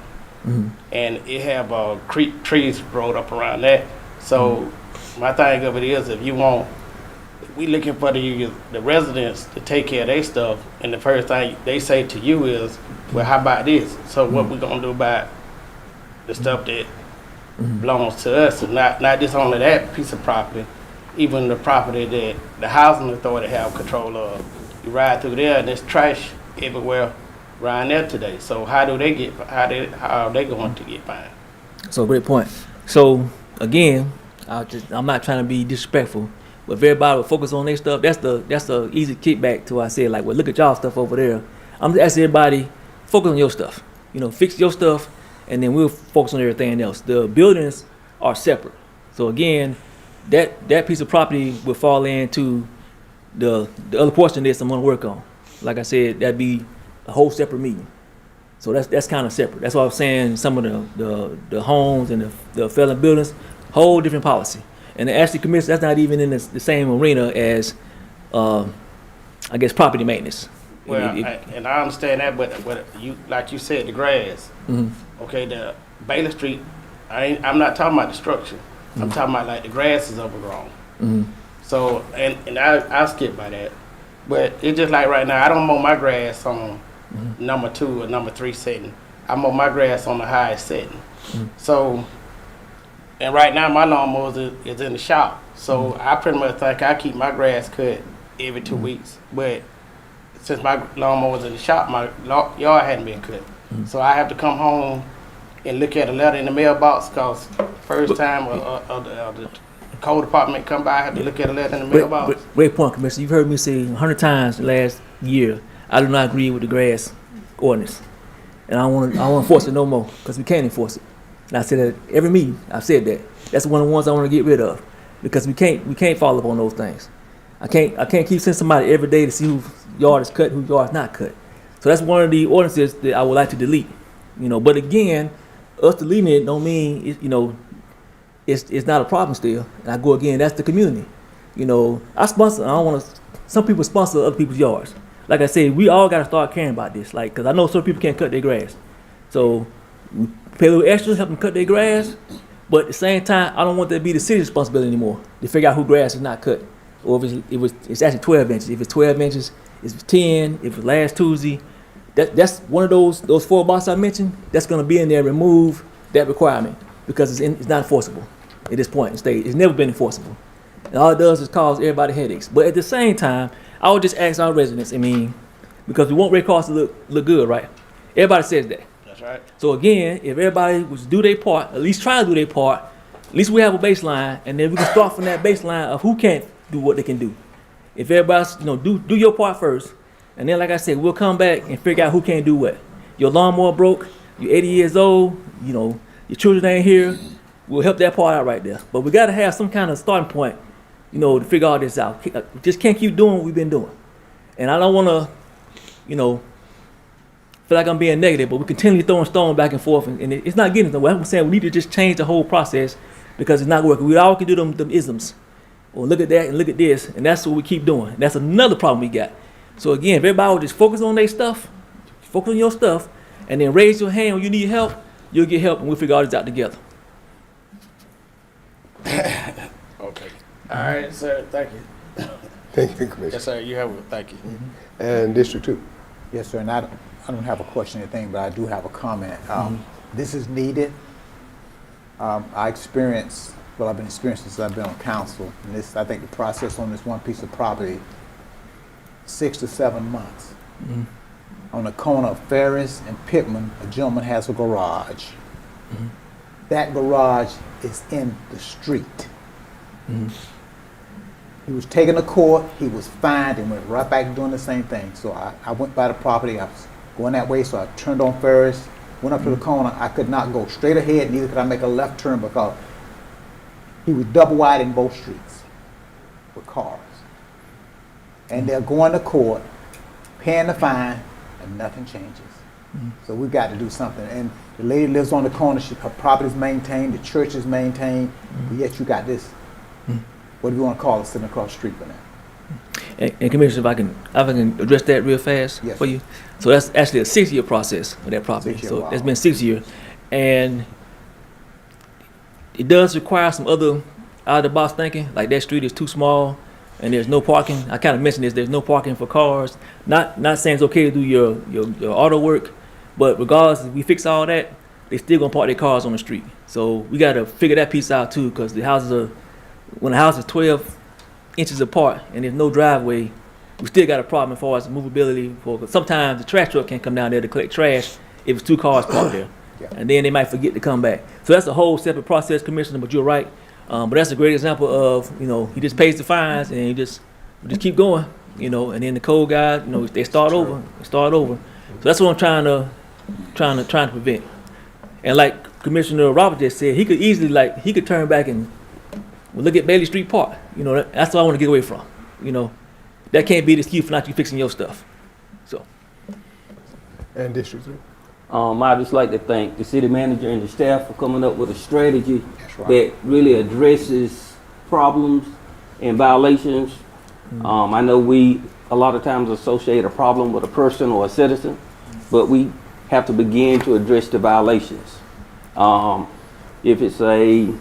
And it have trees growed up around that. So my thing of it is, if we looking for the residents to take care of their stuff, and the first thing they say to you is, well, how about this? So what we gonna do about the stuff that belongs to us, and not just only that piece of property, even the property that the housing authority have control of. You ride through there and there's trash everywhere around there today. So how are they going to get fined? So great point. So again, I'm not trying to be disrespectful, but if everybody would focus on their stuff, that's the easy kickback to what I said, like, well, look at y'all stuff over there. I'm just asking everybody, focus on your stuff. You know, fix your stuff, and then we'll focus on everything else. The buildings are separate. So again, that piece of property will fall into the other portion of this I'm gonna work on. Like I said, that'd be a whole separate meeting. So that's kind of separate. That's why I was saying some of the homes and the failing buildings, whole different policy. And the Ashley Commission, that's not even in the same arena as, I guess, property maintenance. Well, and I understand that, but you, like you said, the grass. Okay, the Bailey Street, I'm not talking about the structure. I'm talking about like the grass is overgrown. So, and I'll skip by that. But it's just like right now, I don't mow my grass on number 2 or number 3 setting. I mow my grass on the highest setting. So, and right now my lawnmower is in the shop. So I pretty much think I keep my grass cut every 2 weeks. But since my lawnmower's in the shop, my yard hadn't been cut. So I have to come home and look at a letter in the mailbox, because first time the code department come by, I have to look at a letter in the mailbox. Great point, Commissioner. You've heard me say 100 times the last year, I do not agree with the grass ordinance. And I don't want to enforce it no more, because we can't enforce it. And I said that every meeting, I've said that. That's one of the ones I want to get rid of, because we can't follow up on those things. I can't keep sending somebody every day to see whose yard is cut, whose yard is not cut. So that's one of the ordinances that I would like to delete. You know, but again, us deleting it don't mean it's not a problem still. And I go again, that's the community. You know, some people sponsor other people's yards. Like I said, we all got to start caring about this. Like, because I know some people can't cut their grass. So we pay a little extra, help them cut their grass. But at the same time, I don't want that to be the city's responsibility anymore to figure out who grass is not cut. Or if it's actually 12 inches. If it's 12 inches, if it's 10, if it's last Tuesday. That's one of those 4 boxes I mentioned. That's going to be in there, remove that requirement, because it's not enforceable at this point in state. It's never been enforceable. And all it does is cause everybody headaches. But at the same time, I would just ask our residents, because we want Red Cross to look good, right? Everybody says that. That's right. So again, if everybody was to do their part, at least try to do their part, at least we have a baseline, and then we can start from that baseline of who can't do what they can do. If everybody's, do your part first, and then, like I said, we'll come back and figure out who can't do what. Your lawnmower broke, you're 80 years old, your children ain't here, we'll help that part out right there. But we got to have some kind of starting point, to figure all this out. Just can't keep doing what we've been doing. And I don't want to, feel like I'm being negative, but we're continually throwing stones back and forth, and it's not getting nowhere. I'm saying we need to just change the whole process, because it's not working. We all can do them isms. Or look at that and look at this, and that's what we keep doing. And that's another problem we got. So again, if everybody would just focus on their stuff, focus on your stuff, and then raise your hand when you need help, you'll get help, and we'll figure all this out together. Okay. All right, sir. Thank you. Thank you, Commissioner. Yes, sir. You have it. Thank you. And District 2. Yes, sir, and I don't have a question or anything, but I do have a comment. This is needed. I've been experiencing since I've been on council, and I think the process on this one piece of property, 6 to 7 months. On the corner of Ferris and Pittman, a gentleman has a garage. That garage is in the street. He was taken to court, he was fined, and went right back doing the same thing. So I went by the property, I was going that way, so I turned on Ferris, went up to the corner. I could not go straight ahead, neither could I make a left turn, because he was double wide in both streets with cars. And they're going to court, paying the fine, and nothing changes. So we've got to do something. And the lady lives on the corner, her property's maintained, the church is maintained, but yet you got this, what do you want to call it, sitting across the street for that? And Commissioner, if I can address that real fast Yes. for you. So that's actually a 6-year process for that property. 6 year, So wow. it's been 6 years. And it does require some other out-of-the-box thinking, like that street is too small and there's no parking. I kind of mentioned this, there's no parking for cars. Not saying it's okay to do your auto work, but regardless, if we fix all that, they still gonna park their cars on the street. So we gotta figure that piece out too, because when the house is 12 inches apart and there's no driveway, we still got a problem as far as movability. Cause sometimes the trash truck can't come down there to collect trash if it's 2 cars parked there. Yeah. And then they might forget to come back. So that's a whole separate process, Commissioner, but you're right. But that's a great example of, he just pays the fines and we just keep going, and then the code guys, they start over. So that's what I'm trying to prevent. And like Commissioner Robert just said, he could turn back and look at Bailey Street Park. That's what I want to get away from. That can't be the excuse for not you fixing your stuff. So. And District 3. I'd just like to thank the city manager and the staff for coming up with a strategy That's right. that really addresses problems and violations. I know we a lot of times associate a problem with a person or a citizen, but we have to begin to address the violations. If it's a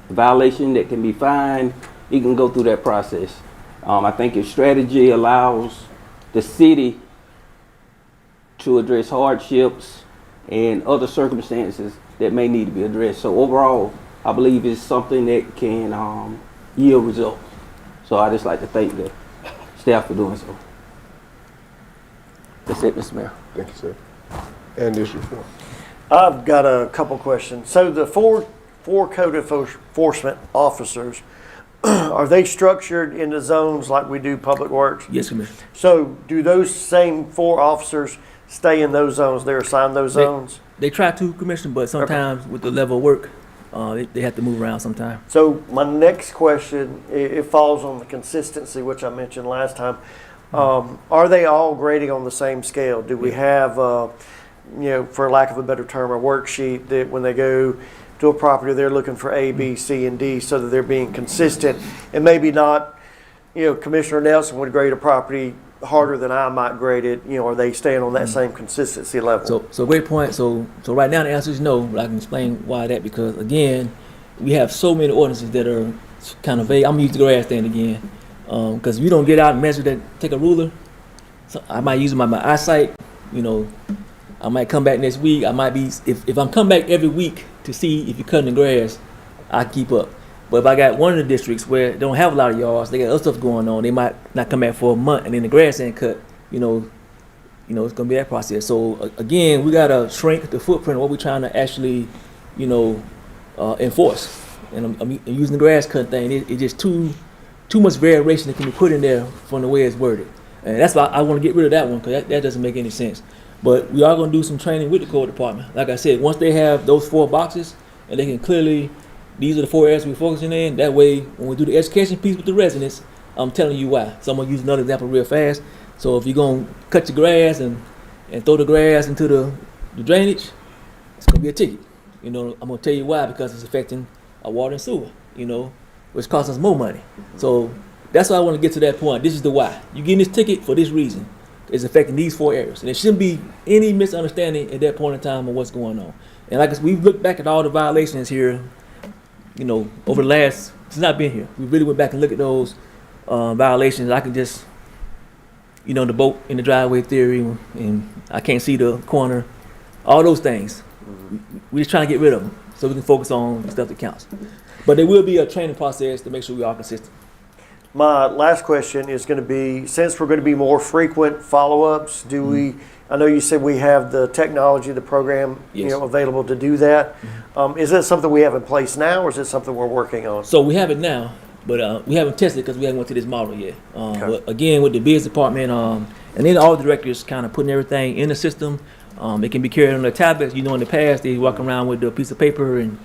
violation that can be fined, you can go through that process. I think your strategy allows the city to address hardships and other circumstances that may need to be addressed. So overall, I believe it's something that can yield results. So I just like to thank the staff for doing so. That's it, Mr. Mayor. Thank you, sir. And District 4. I've got a couple questions. So the four code enforcement officers, are they structured in the zones like we do public works? Yes, Commissioner. So do those same 4 officers stay in those zones? They're assigned those zones? They try to, Commissioner, but sometimes with the level of work, they have to move around sometimes. So my next question, it falls on the consistency, which I mentioned last time. Are they all grading on the same scale? Do we have, for lack of a better term, a worksheet that when they go to a property, they're looking for A, B, C, and D so that they're being consistent and maybe not, Commissioner Nelson would grade a property harder than I might grade it, are they staying on that same consistency level? So great point. So right now the answer is no, but I can explain why that, because again, we have so many ordinances that are kind of vague. I'm gonna use the grass stand again, because we don't get out and measure that, take a ruler. So I might use my eyesight, I might come back next week. I might be, if I'm coming back every week to see if you're cutting the grass, I keep up. But if I got one of the districts where they don't have a lot of yards, they got other stuff going on, they might not come back for a month and then the grass ain't cut, it's gonna be that process. So again, we gotta shrink the footprint of what we're trying to actually, enforce. And I'm using the grass cut thing, it's just too much variation that can be put in there from the way it's worded. And that's why I wanna get rid of that one, because that doesn't make any sense. But we are gonna do some training with the code department. Like I said, once they have those 4 boxes and they can clearly, these are the 4 areas we're focusing in. That way, when we do the education piece with the residents, I'm telling you why. So I'm gonna use another example real fast. So if you're gonna cut your grass and throw the grass into the drainage, it's gonna be a ticket. I'm gonna tell you why, because it's affecting our water and sewer, which costs us more money. So that's why I wanna get to that point. This is the why. You're getting this ticket for this reason. It's affecting these 4 areas. And there shouldn't be any misunderstanding at that point in time of what's going on. And like I said, we've looked back at all the violations here, over the last, since I've been here. We really went back and looked at those violations. I can just, the boat in the driveway theory, and I can't see the corner, all those things. We're just trying to get rid of them so we can focus on the stuff that counts. But there will be a training process to make sure we are consistent. My last question is going to be, since we're going to be more frequent follow-ups, I know you said we have the technology, the program, Yes. available to do that. Is that something we have in place now, or is it something we're working on? So we have it now, but we haven't tested because we haven't went to this model yet. Okay. But again, with the biz department, and then all the directors kind of putting everything in the system. It can be carried on their tablets. In the past, they walk around with a piece of paper and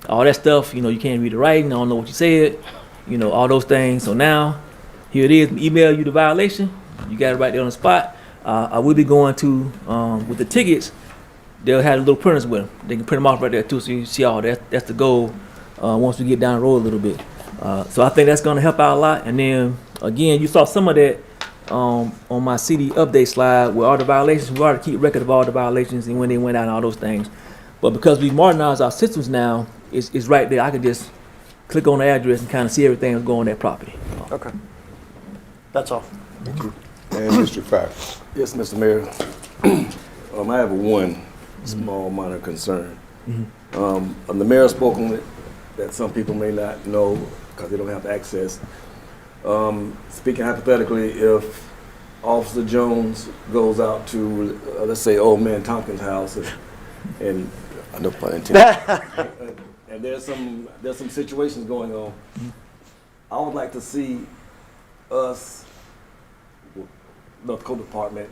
all that stuff. You can't read the writing. I don't know what you said. All those things. So now, here it is. Email you the violation. You got it right there on the spot. I will be going to, with the tickets, they'll have the little printers with them. They can print them off right there too, so you see all that. That's the goal, once we get down the road a little bit. So I think that's gonna help out a lot. And then, again, you saw some of that, on my CD update slide with all the violations. We already keep record of all the violations and when they went out and all those things. But because we modernized our systems now, it's right there. I can just click on the address and kind of see everything that's going on that property. Okay. That's all. Thank you. And District 5. Yes, Mr. Mayor. I have one small minor concern. The mayor spoke on it that some people may not know because they don't have access. Speaking hypothetically, if Officer Jones goes out to, let's say, Old Man Tompkins' house, and I know pun intended, and there's some situations going on, I would like to see us, the code department,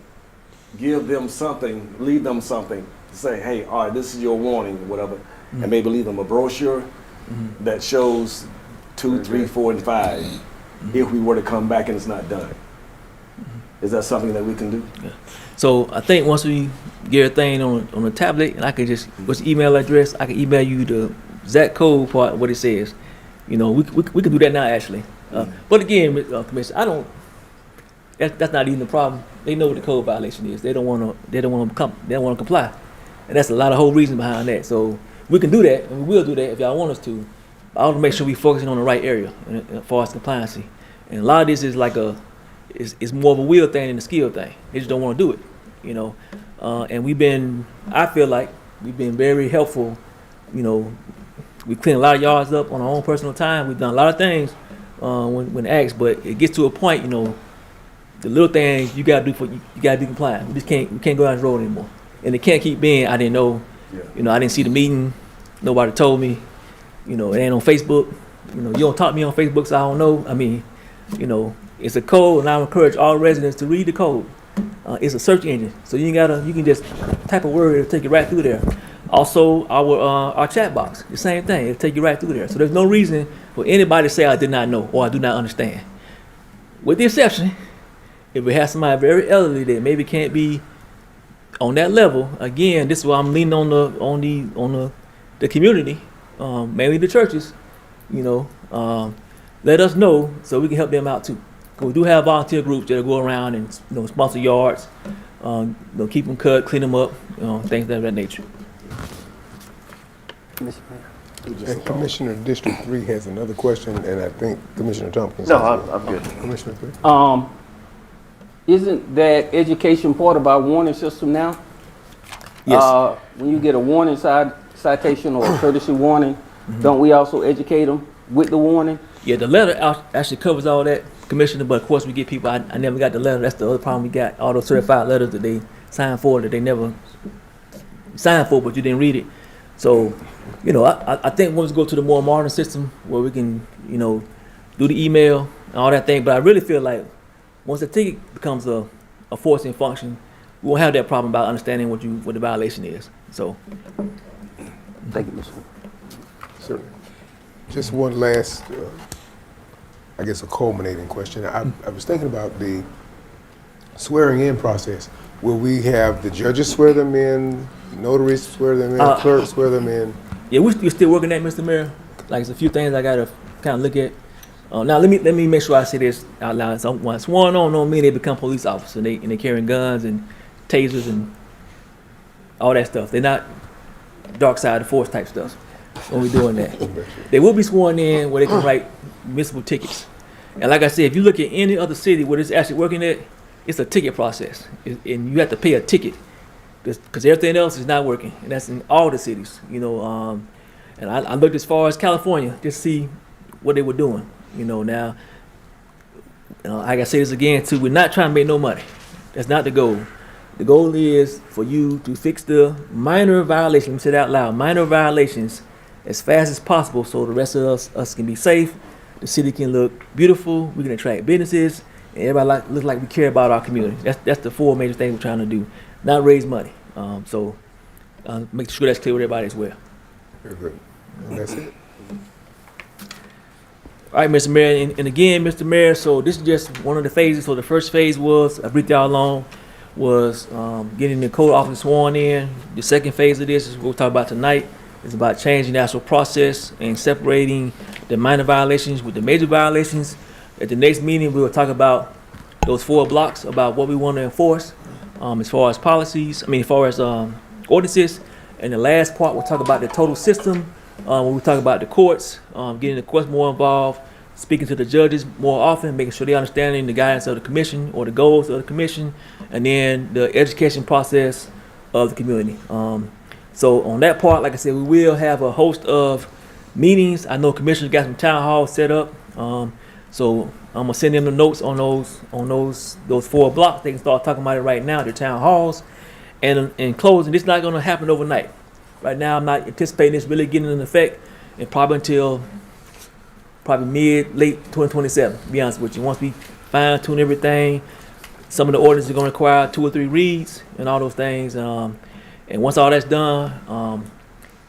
give them something, leave them something to say, hey, all right, this is your warning, or whatever, and maybe leave them a brochure that shows 2, 3, 4, and 5 if we were to come back and it's not done. Is that something that we can do? So I think once we get everything on the tablet, and I can just, what's the email address? I can email you the exact code part, what it says. You know, we can do that now actually. But again, Commissioner, that's not even the problem. They know what the code violation is. They don't want to comply, and that's a lot of whole reason behind that. So we can do that, and we will do that if y'all want us to. I want to make sure we focusing on the right area as far as compliancy. And a lot of this is like it's more of a will thing than a skill thing. They just don't want to do it, you know. And I feel like we've been very helpful. You know, we clean a lot of yards up on our own personal time. We've done a lot of things when asked, but it gets to a point, you know, the little things you gotta do you gotta be compliant. We can't go down the road anymore. And it can't keep being, I didn't know, you know, I didn't see the meeting, nobody told me, you know, it ain't on Facebook. You know, you don't talk to me on Facebook, so I don't know. I mean, you know, it's a code, and I encourage all residents to read the code. It's a search engine, so you can just type a word, it'll take you right through there. Also, our chat box, the same thing, it'll take you right through there. So there's no reason for anybody to say I did not know or I do not understand. With the exception, if we have somebody very elderly that maybe can't be on that level, again, this is why I'm leaning on the community, mainly the churches, you know, let us know so we can help them out too. Cause we do have volunteer groups that go around and, you know, sponsor yards, you know, keep them cut, clean them up, you know, things of that nature. And Commissioner District 3 has another question, and I think Commissioner Tompkins. No, has I'm good. Commissioner 3. Isn't that education part of our warning system now? Yes. When you get a warning citation or a courtesy warning, don't we also educate them with the warning? Yeah, the letter actually covers all that, Commissioner, but of course we get people, I never got the letter. That's the other problem we got, all those certified letters that they signed for that they never signed for, but you didn't read it. So, you know, I think once we go to the more modern system where we can, you know, do the email and all that thing, but I really feel like once the ticket becomes a forcing function, we won't have that problem about understanding what the violation is. So, Thank you, Mr. Certainly. Just one last, I guess, a culminating question. I was thinking about the swearing in process. Will we have the judges swear them in, notaries swear them in, clerks swear them in? yeah, we're still working that, Mr. Mayor. Like, there's a few things I gotta kind of look at. Now, let me make sure I say this out loud. So, when sworn on don't mean they become police officers and they carrying guns and tasers and all that stuff. They're not dark side of the force type stuff when we're doing that. They will be sworn in where they can write municipal tickets. And like I said, if you look at any other city where it's actually working at, it's a ticket process. And you have to pay a ticket because everything else is not working. And that's in all the cities, you know. And I looked as far as California just to see what they were doing. You know, now, you know, I gotta say this again too, we're not trying to make no money. That's not the goal. The goal is for you to fix the minor violations, let me say that out loud, minor violations as fast as possible so the rest of us can be safe, the city can look beautiful, we can attract businesses, and everybody look like we care about our community. That's the four major things we're trying to do, not raise money. So make sure that's clear with everybody as well. Very good. And that's it. All right, Mr. Mayor, and again, Mr. Mayor, so this is just one of the phases. So the first phase was, I briefed y'all along, was getting the code officer sworn in. The second phase of this is what we'll talk about tonight. It's about changing the actual process and separating the minor violations with the major violations. At the next meeting, we will talk about those 4 blocks, about what we want to enforce as far as policies, as far as ordinances. And the last part, we'll talk about the total system. When we talk about the courts, getting the courts more involved, speaking to the judges more often, making sure they're understanding the guidance of the commission or the goals of the commission, and then the education process of the community. So on that part, like I said, we will have a host of meetings. I know commissioners got some town halls set up. So I'm gonna send them the notes on those 4 blocks. They can start talking about it right now at the town halls. And in closing, this is not gonna happen overnight. Right now, I'm not anticipating this really getting into effect, and probably until late 2027, to be honest with you. Once we fine tune everything, some of the ordinances are gonna require 2 or 3 reads and all those things. And once all that's done,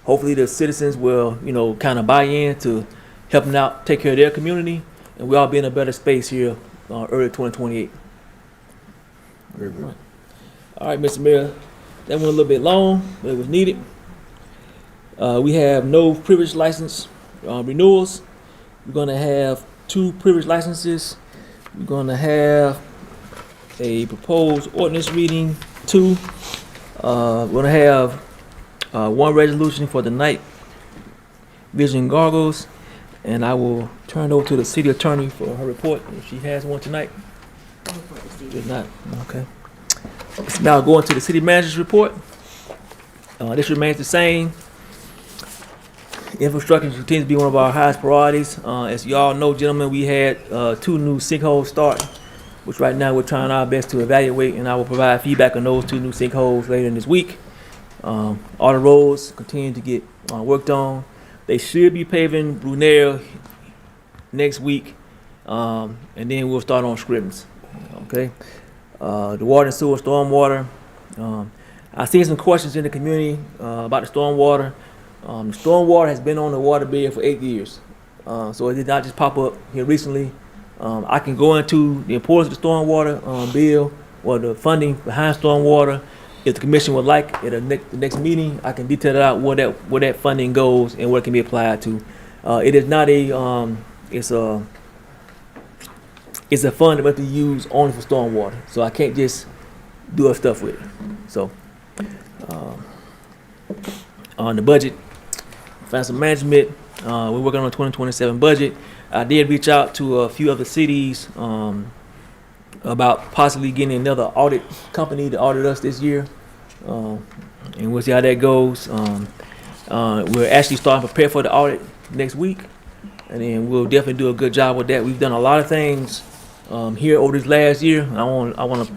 hopefully the citizens will, kind of buy in to helping out, take care of their community, and we'll all be in a better space here early 2028. Very good. All right, Mr. Mayor, that went a little bit long, but it was needed. We have no privilege license renewals. We're going to have 2 privilege licenses. We're going to have a proposed ordinance reading 2. We're going to have 1 resolution for the night vision goggles, and I will turn it over to the city attorney for her report if she has one tonight. If not, okay. Let's now go into the city manager's report. This remains the same. Infrastructure continues to be one of our highest priorities. As you all know, gentlemen, we had 2 new sinkholes start, which right now we're trying our best to evaluate, and I will provide feedback on those 2 new sinkholes later in this week. All the roads continue to get worked on. They should be paving Brunel next week, and then we'll start on Scribbins. Okay. The water and sewer, stormwater. I've seen some questions in the community about the stormwater. The stormwater has been on the water bill for 8 years, so it did not just pop up here recently. I can go into the importance of the stormwater bill or the funding behind stormwater. If the commission would like, at the next meeting, I can detail out where that funding goes and what it can be applied to. It is not it's a fund that must be used only for stormwater, so I can't just do other stuff with it. So, on the budget, financial management, we're working on a 2027 budget. I did reach out to a few other cities about possibly getting another audit company to audit us this year, and we'll see how that goes. We're actually starting to prepare for the audit next week, and then we'll definitely do a good job with that. We've done a lot of things here over this last year. I want to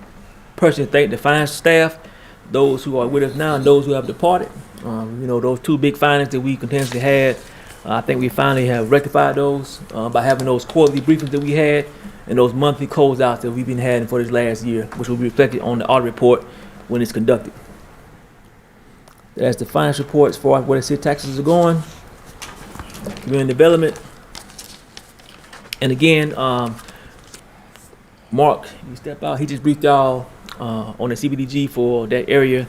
personally thank the finance staff, those who are with us now and those who have departed. Those 2 big findings that we continuously had, I think we finally have rectified those by having those quarterly briefings that we had and those monthly closeouts that we've been having for this last year, which will be reflected on the audit report when it's conducted. That's the finance report as far as where the city taxes are going. Community development. And again, Mark, you step out. He just briefed y'all on the CBDG for that area.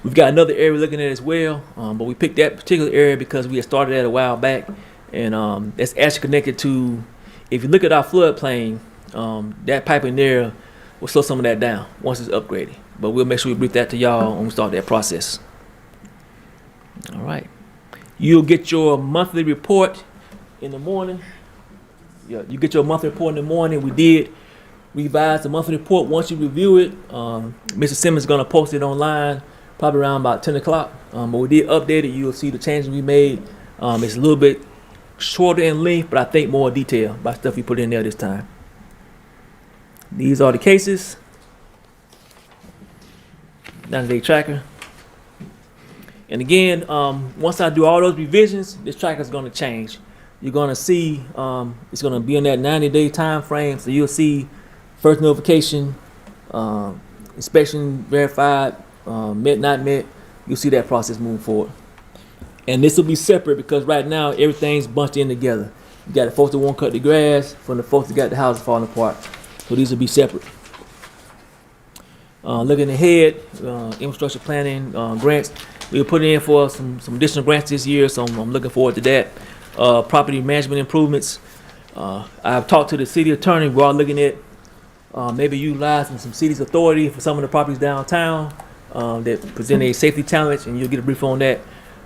We've got another area we're looking at as well, but we picked that particular area because we had started that a while back, and that's actually connected to, if you look at our floodplain, that pipe in there will slow some of that down once it's upgraded. But we'll make sure we brief that to y'all when we start that process. All right. You'll get your monthly report in the morning. Yeah, you get your monthly report in the morning. We did revise the monthly report. Once you review it, Mr. Simmons is going to post it online probably around about 10 o'clock. But we did update it. You'll see the changes we made. It's a little bit shorter in length, but I think more detail by stuff we put in there this time. These are the cases. 90-day tracker. And again, once I do all those revisions, this tracker is going to change. You're going to see it's going to be in that 90-day time frame. So you'll see first notification, inspection verified, met, not met. You'll see that process moving forward. And this will be separate because right now everything's bunched in together. You got the folks that won't cut the grass from the folks that got the houses falling apart. So these will be separate. Looking ahead, infrastructure planning, grants, we were putting in for some additional grants this year, so I'm looking forward to that. Property management improvements. I've talked to the city attorney. We're all looking at maybe utilizing some city's authority for some of the properties downtown that present a safety challenge, and you'll get a brief on that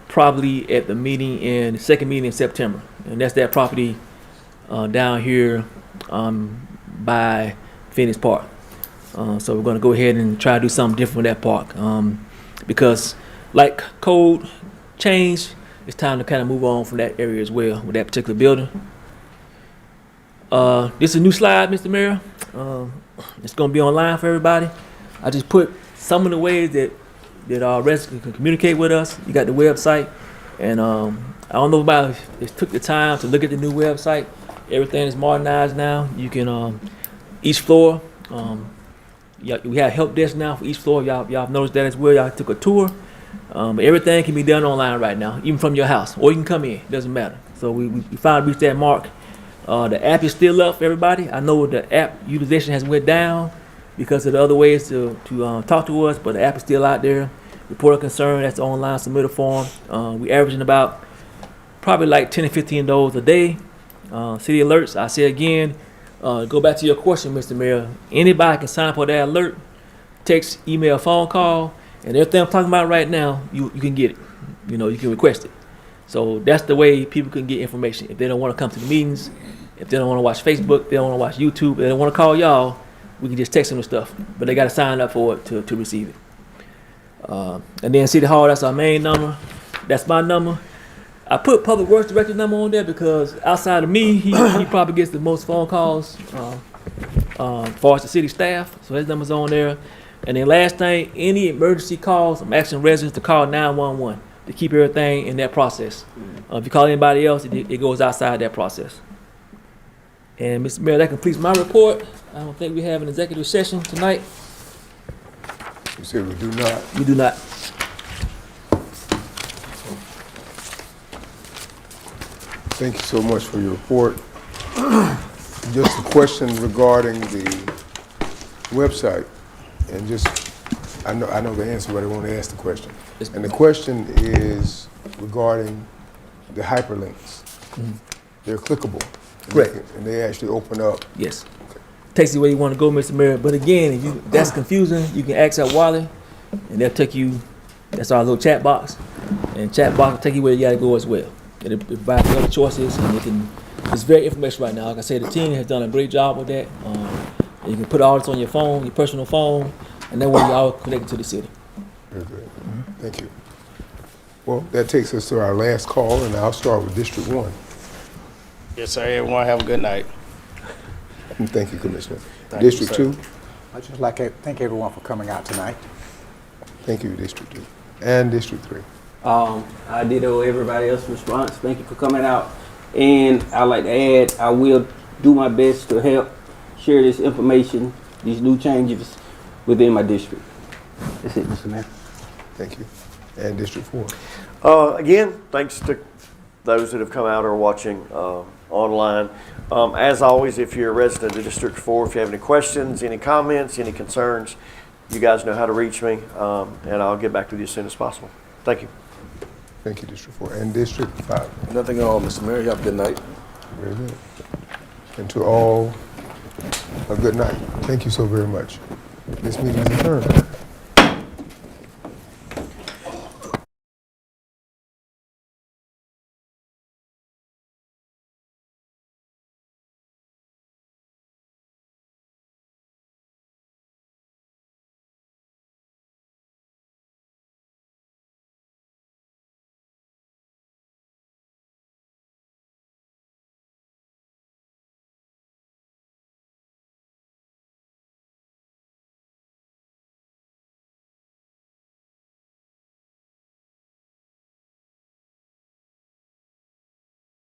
probably at the the second meeting in September. And that's that property down here by Phoenix Park. So we're going to go ahead and try to do something different with that park because like code change, it's time to kind of move on from that area as well with that particular building. This is a new slide, Mr. Mayor. It's going to be online for everybody. I just put some of the ways that our residents can communicate with us. You got the website, and I don't know about if it took the time to look at the new website. Everything is modernized now. You can each floor. We have help desk now for each floor. Y'all noticed that as well. Y'all took a tour. But everything can be done online right now, even from your house, or you can come in. It doesn't matter. So we finally reached that mark. The app is still up for everybody. I know the app utilization has went down because of the other ways to talk to us, but the app is still out there. Report a concern, that's the online submittal form. We averaging about probably like 10 to 15 those a day. City alerts, I say again, go back to your question, Mr. Mayor. Anybody can sign up for that alert, text, email, phone call, and everything I'm talking about right now, you can get it. You know, you can request it. So that's the way people can get information. If they don't want to come to the meetings, if they don't want to watch Facebook, they don't want to watch YouTube, they don't want to call y'all, we can just text them the stuff. But they got to sign up for it to receive it. And then City Hall, that's our main number. That's my number. I put Public Works Director number on there because outside of me, he probably gets the most phone calls as far as the city staff. So his number's on there. And then last thing, any emergency calls, I'm asking residents to call 911 to keep everything in that process. If you call anybody else, it goes outside that process. And Mr. Mayor, that completes my report. I don't think we have an executive session tonight. You said we do not. We do not. Thank you so much for your report. Just a question regarding the website, and just, I know the answer, but I want to ask the question. And the question is regarding the hyperlinks. They're clickable. Correct. And they actually open up. Yes. Takes you where you want to go, Mr. Mayor. But again, if that's confusing, you can ask out Wally, and they'll take you. That's our little chat box, and chat box will take you where you got to go as well. And it provides other choices, and it's very information right now. Like I said, the team has done a great job with that. You can put all this on your phone, your personal phone, and that way you're all connected to the city. Very good. Thank you. Well, that takes us to our last call, and I'll start with District 1. Yes, sir. Everyone have a good night. And thank you, Commissioner. Thank you, District sir. 2. I'd just like to thank everyone for coming out tonight. Thank you, District 2. And District 3. I ditto everybody else's response. Thank you for coming out. And I'd like to add, I will do my best to help share this information, these new changes within my district. That's it, Mr. Mayor. Thank you. And District 4. Again, thanks to those that have come out or watching online. As always, if you're a resident of District 4, if you have any questions, any comments, any concerns, you guys know how to reach me, and I'll get back with you as soon as possible. Thank you. Thank you, District 4. And District 5. Nothing at all, Mr. Mayor. You have a good night. Very good. And to all, a good night. Thank you so very much. This meeting is adjourned.